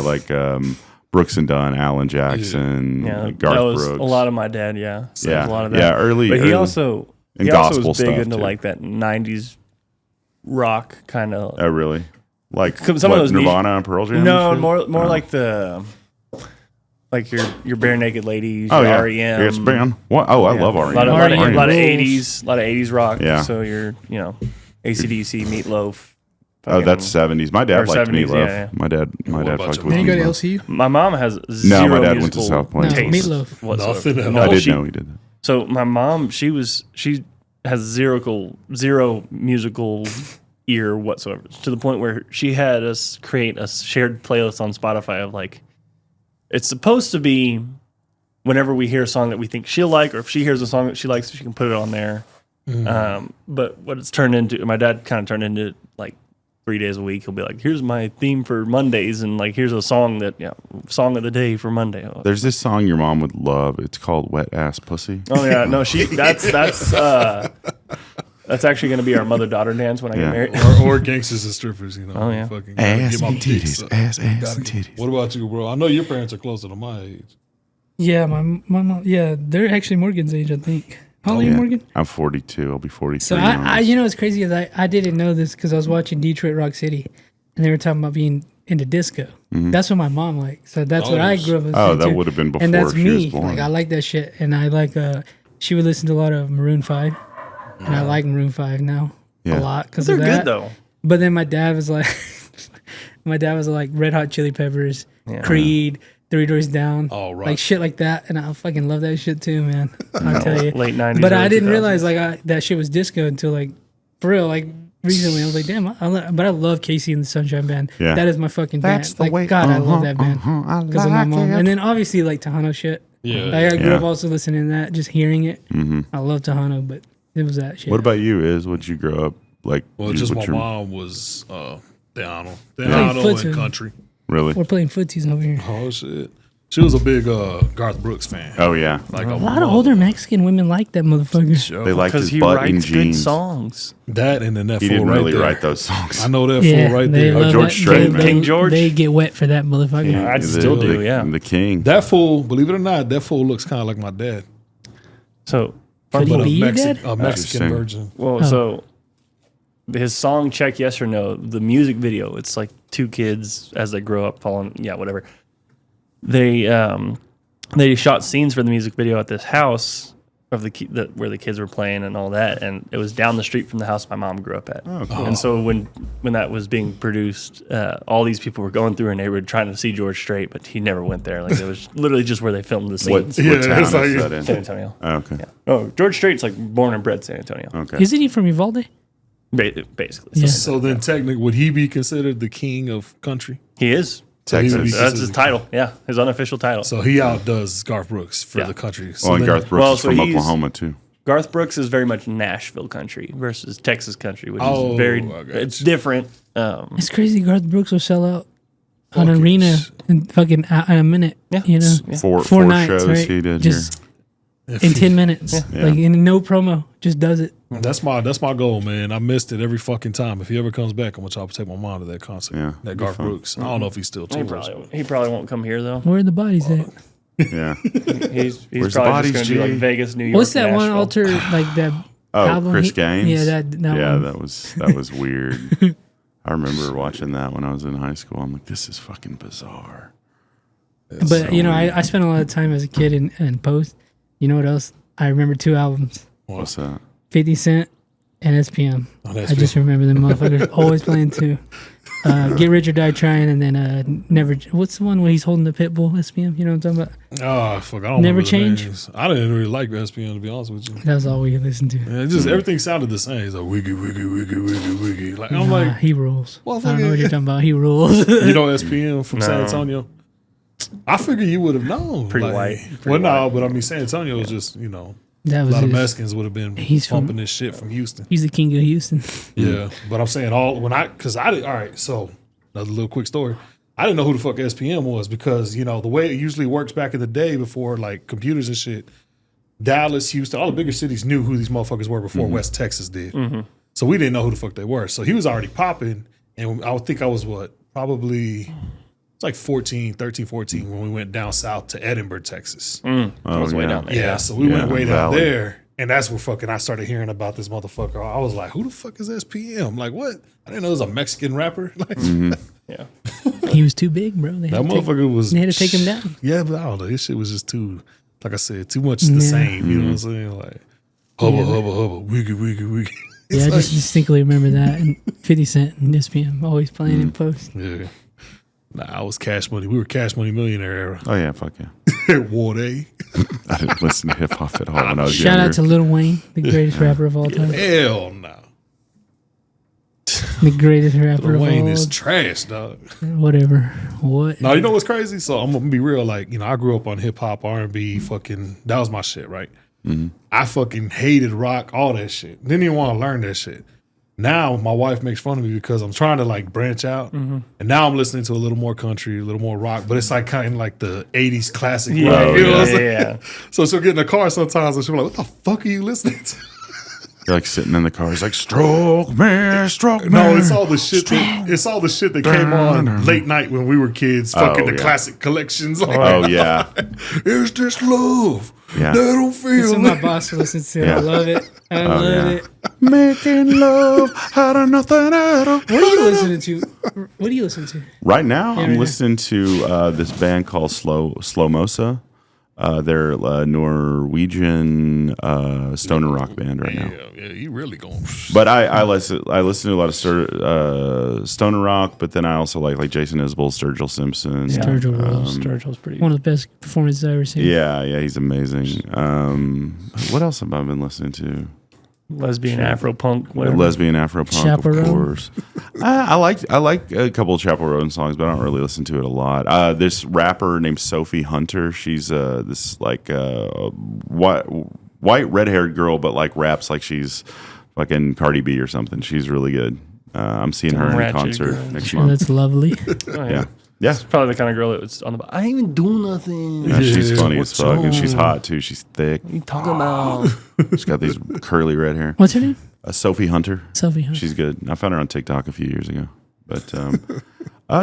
Like Brooks and Dunn, Alan Jackson, Yeah, Garth that was Brooks. a lot of my dad. Yeah, so Yeah, a lot of that. yeah, early. But he early- also and he gospel also was big stuff into too. like that '90s rock kind of. Oh, really? Like Some of what, those niche- Nirvana and Pearl Jam? No, and shit? more Oh. like the your bare naked ladies, Oh your yeah, REM. It's been what? Oh, I love REM. A lot of REM rules. '80s rock. Yeah. So you're AC/DC, Meatloaf. Oh, that's '70s. My dad or liked 70s, Meatloaf. yeah. My dad What about fucked you? with Then you go to Meatloaf. LCU. My mom has zero my dad went to musical South Point. No, taste Meatloaf. whatsoever. Nothing at No, all. I didn't she- know he did that. So my mom, she has zero musical ear whatsoever, to the point where she had us create a shared playlist on Spotify of like, it's supposed to be whenever we hear a song that we think she'll like, or if she hears a song that she likes, she can put it on there. But what it's turned into, my dad kind of turned into like 3 days a week. He'll be like, here's my theme for Mondays, and like here's a song that song of the day for Monday. There's this song your mom would love. It's called "Wet Ass Pussy." Oh yeah, no, that's actually going to be our mother-daughter dance when I get married. Or gangsters and strippers, you know. Oh, yeah. Fucking gotta Ass get my and dick titties, sucked. ass and Gotta get- titties. What about you, bro? I know your parents are closer to my age. Yeah, my mom. Yeah, they're actually Morgan's age, I think. How old are you, Morgan? I'm 42. I'll be 43. So in I August. you know what's crazy is I didn't know this because I was watching Detroit Rock City, and they were talking about being into disco. That's what my mom liked. So that's what I grew up with. Oh, that would have been and that's before she was me. born. Like I like that shit, and I like she would listen to a lot of Maroon 5, and I like Maroon 5 now Yeah. a lot because They're of that. good though. But then my dad was like, Red Hot Chili Peppers, Creed, Three Doors Down, Oh, right. like shit like that, and I fucking love that shit too, man. I tell you, Late 90s. but I early didn't 2000s. realize that shit was disco until like for real, like recently. I was like, damn, but I love Casey and the Sunshine Band. Yeah. That is my fucking That's band. the Like way- God, I love uh-huh, that band I because of my like mom, it. and then obviously like Tejano shit. Yeah. Like, I grew Yeah. up also listening to that, just hearing it. I love Tejano, but it was that shit. What about you? Would you grow up like? Well, you- just my what's your- mom was Tejano Playing and footsie. country. Really? We're playing footsies over here. Oh shit. She was a big Garth Brooks fan. Oh yeah. Like A lot of older Mexican women like that motherfucker. They liked because his he butt in writes good jeans. songs. That and then that He fool didn't right really there. write those songs. I know that Yeah, fool right they there. love George that. Strait, man. King George? They get wet for that motherfucker. Yeah, I still do, yeah. The king. That fool, believe it or not, that fool looks kind of like my dad, So, Could he but be your dad? a Mexican Interesting. virgin. well, so his song "Check Yes or No," the music video, it's like two kids as they grow up, falling, whatever. They shot scenes for the music video at this house of where the kids were playing and all that, and it was down the street from the house my mom grew up at. Oh, cool. And so when that was being produced, all these people were going through and they were trying to see George Strait, but he never went there. Like it was literally just where they filmed the What, scenes. Yeah, what town it's is like- that in? San Antonio. Oh, okay. Oh, George Strait's like born and bred San Antonio, Okay. Isn't he from Uvalde? basically. Yeah. So then, technically, would he be considered the king of country? He is. So he would be Texas. That's his considered- title. Yeah, his unofficial title. So he outdoes Garth Brooks for Yeah. the country. So Well, and then- Garth Brooks Well, is so from he's- Oklahoma too. Garth Brooks is very much Nashville country versus Texas country, which Oh, is very I got it's you. different. It's crazy. Garth Brooks will sell out an Fucking arena sh- in fucking in a minute. Yeah. You know, Yeah. Four nights, shows right? he did Just if in he- 10 minutes, Yeah. like in no promo, just does it. That's my goal, man. I missed it every fucking time. If he ever comes back, I'm gonna try to take my mom to that concert. Yeah, That be Garth fun. Brooks. I don't know if he's still He tours. probably won't come here though. Where are the bodies at? Yeah. He's Where's the probably bodies, just going to do G? like Vegas, New York. What's that one Nashville. alter like that? Oh, album Chris he- Gaines. Yeah, that Yeah, one. that was weird. I remember watching that when I was in high school. I'm like, this is fucking bizarre. But so you know, weird. I spent a lot of time as a kid in post. You know what else? I remember two albums: What's that? 50 Cent and SPM. Oh, I just remember them motherfuckers always playing two. Get Rich or Die Trying, and then Never. What's the one where he's holding the pit bull? SPM. You know what I'm talking about? Oh fuck! I don't Never remember the Change? names. I didn't really like SPN, to be honest with you. That was all we listened to. Yeah, just everything sounded the same. It's like wiggy, wiggy, wiggy, wiggy, wiggy. Like I'm Nah, like, he rules. Well, I don't know fucking- what you're talking about. He rules. you know, SPN from San No. Antonio. I figure you would have known. Pretty like, white. Well, Pretty no, white. but I mean, San Antonio is just That a was lot of his, Mexicans would have been He's from- pumping this shit from Houston. He's the king of Houston. Yeah, but I'm saying because I did. All right, so another little quick story. I didn't know who the fuck SPM was because the way it usually works back in the day before like computers and shit. Dallas, Houston, all the bigger cities knew who these motherfuckers were before West Texas did. So we didn't know who the fuck they were. So he was already popping, and I would think I was probably it's like 13, 14 when we went down south to Edinburgh, Texas. I was way yeah. down there. Yeah, so we Yeah, went way down Valley. there, And that's where fucking I started hearing about this motherfucker. I was like, who the fuck is SPM? Like, what? I didn't know it was a Mexican rapper. Like, Yeah. He was too big, bro. They that motherfucker was. They had to take him down. Yeah, but I don't know. His shit was just too, like I said, too much the same. You know what I'm saying? Like, hubba, hubba, hubba, wiggy, wiggy, wiggy. Yeah, I just distinctly remember that. And 50 Cent and SPM always playing in post. Yeah. Nah, I was Cash Money. We were Cash Money Millionaire era. Oh yeah, fuck yeah. War Day. I didn't listen to hip hop at all when I was Shout younger. out to Lil Wayne, the greatest rapper of all time. Hell no. The greatest rapper of all Wayne time. is trash, dog. Whatever. What? No, you know what's crazy? So I'm gonna be real. Like, you know, I grew up on hip hop, R&B, fucking. That was my shit, right? I fucking hated rock, all that shit. Didn't even want to learn that shit. Now my wife makes fun of me because I'm trying to like branch out, and now I'm listening to a little more country, a little more rock, but it's like kind of like the '80s classic. Yeah, rock, you know what I'm saying? yeah. So she'll get in the car sometimes, and she'll be like, "What the fuck are you listening to?" You're like sitting in the car. It's like stroke me. No, it's all the shit. It's all the shit that came on late night when we were kids. Fucking the yeah. classic collections. Like, Oh yeah, is this love? Yeah. That don't That's feel. what my boss listens to. Yeah. I love it. I love yeah. it. making love out of nothing at all. What are you listening to? What do you listen to? Right now, Yeah, I'm right listening to this band called Slow Mosa. They're a Norwegian stoner rock band right now. Yeah, you really going. But I listen to a lot of stoner rock, but then I also like Jason Isbell, Sturgill Simpson. Sturgill rules. Sturgill's pretty One of the best performances I've ever seen. Yeah, he's amazing. What else have I been listening to? lesbian Afro punk. Whatever. Lesbian Afro punk, Chaperone. of course. I like a couple of Chaperone songs, but I don't really listen to it a lot. This rapper named Sophie Hunter. She's this like white red-haired girl, but like raps like she's fucking Cardi B or something. She's really good. I'm seeing her in Ratchet concert girl. next Oh, month. that's lovely. Oh, Yeah. Yeah. It's probably the kind of girl that was on the. I ain't even do nothing. Yeah, she's funny as what's fuck, and she's wrong? hot too. She's thick. What are you talking about? She's got these curly red hair. What's her name? Sophie Hunter. Sophie. Huh? She's good. I found her on TikTok a few years ago. But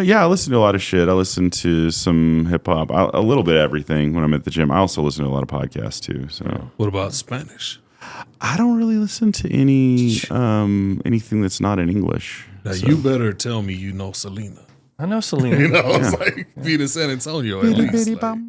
yeah, I listen to a lot of shit. I listen to some hip hop, a little bit of everything when I'm at the gym. I also listen to a lot of podcasts too. So What about Spanish? I don't really listen to any anything that's not in English. Now you better tell me you know Selena. I know Selena. You know, it's like being in San Antonio at least. Like,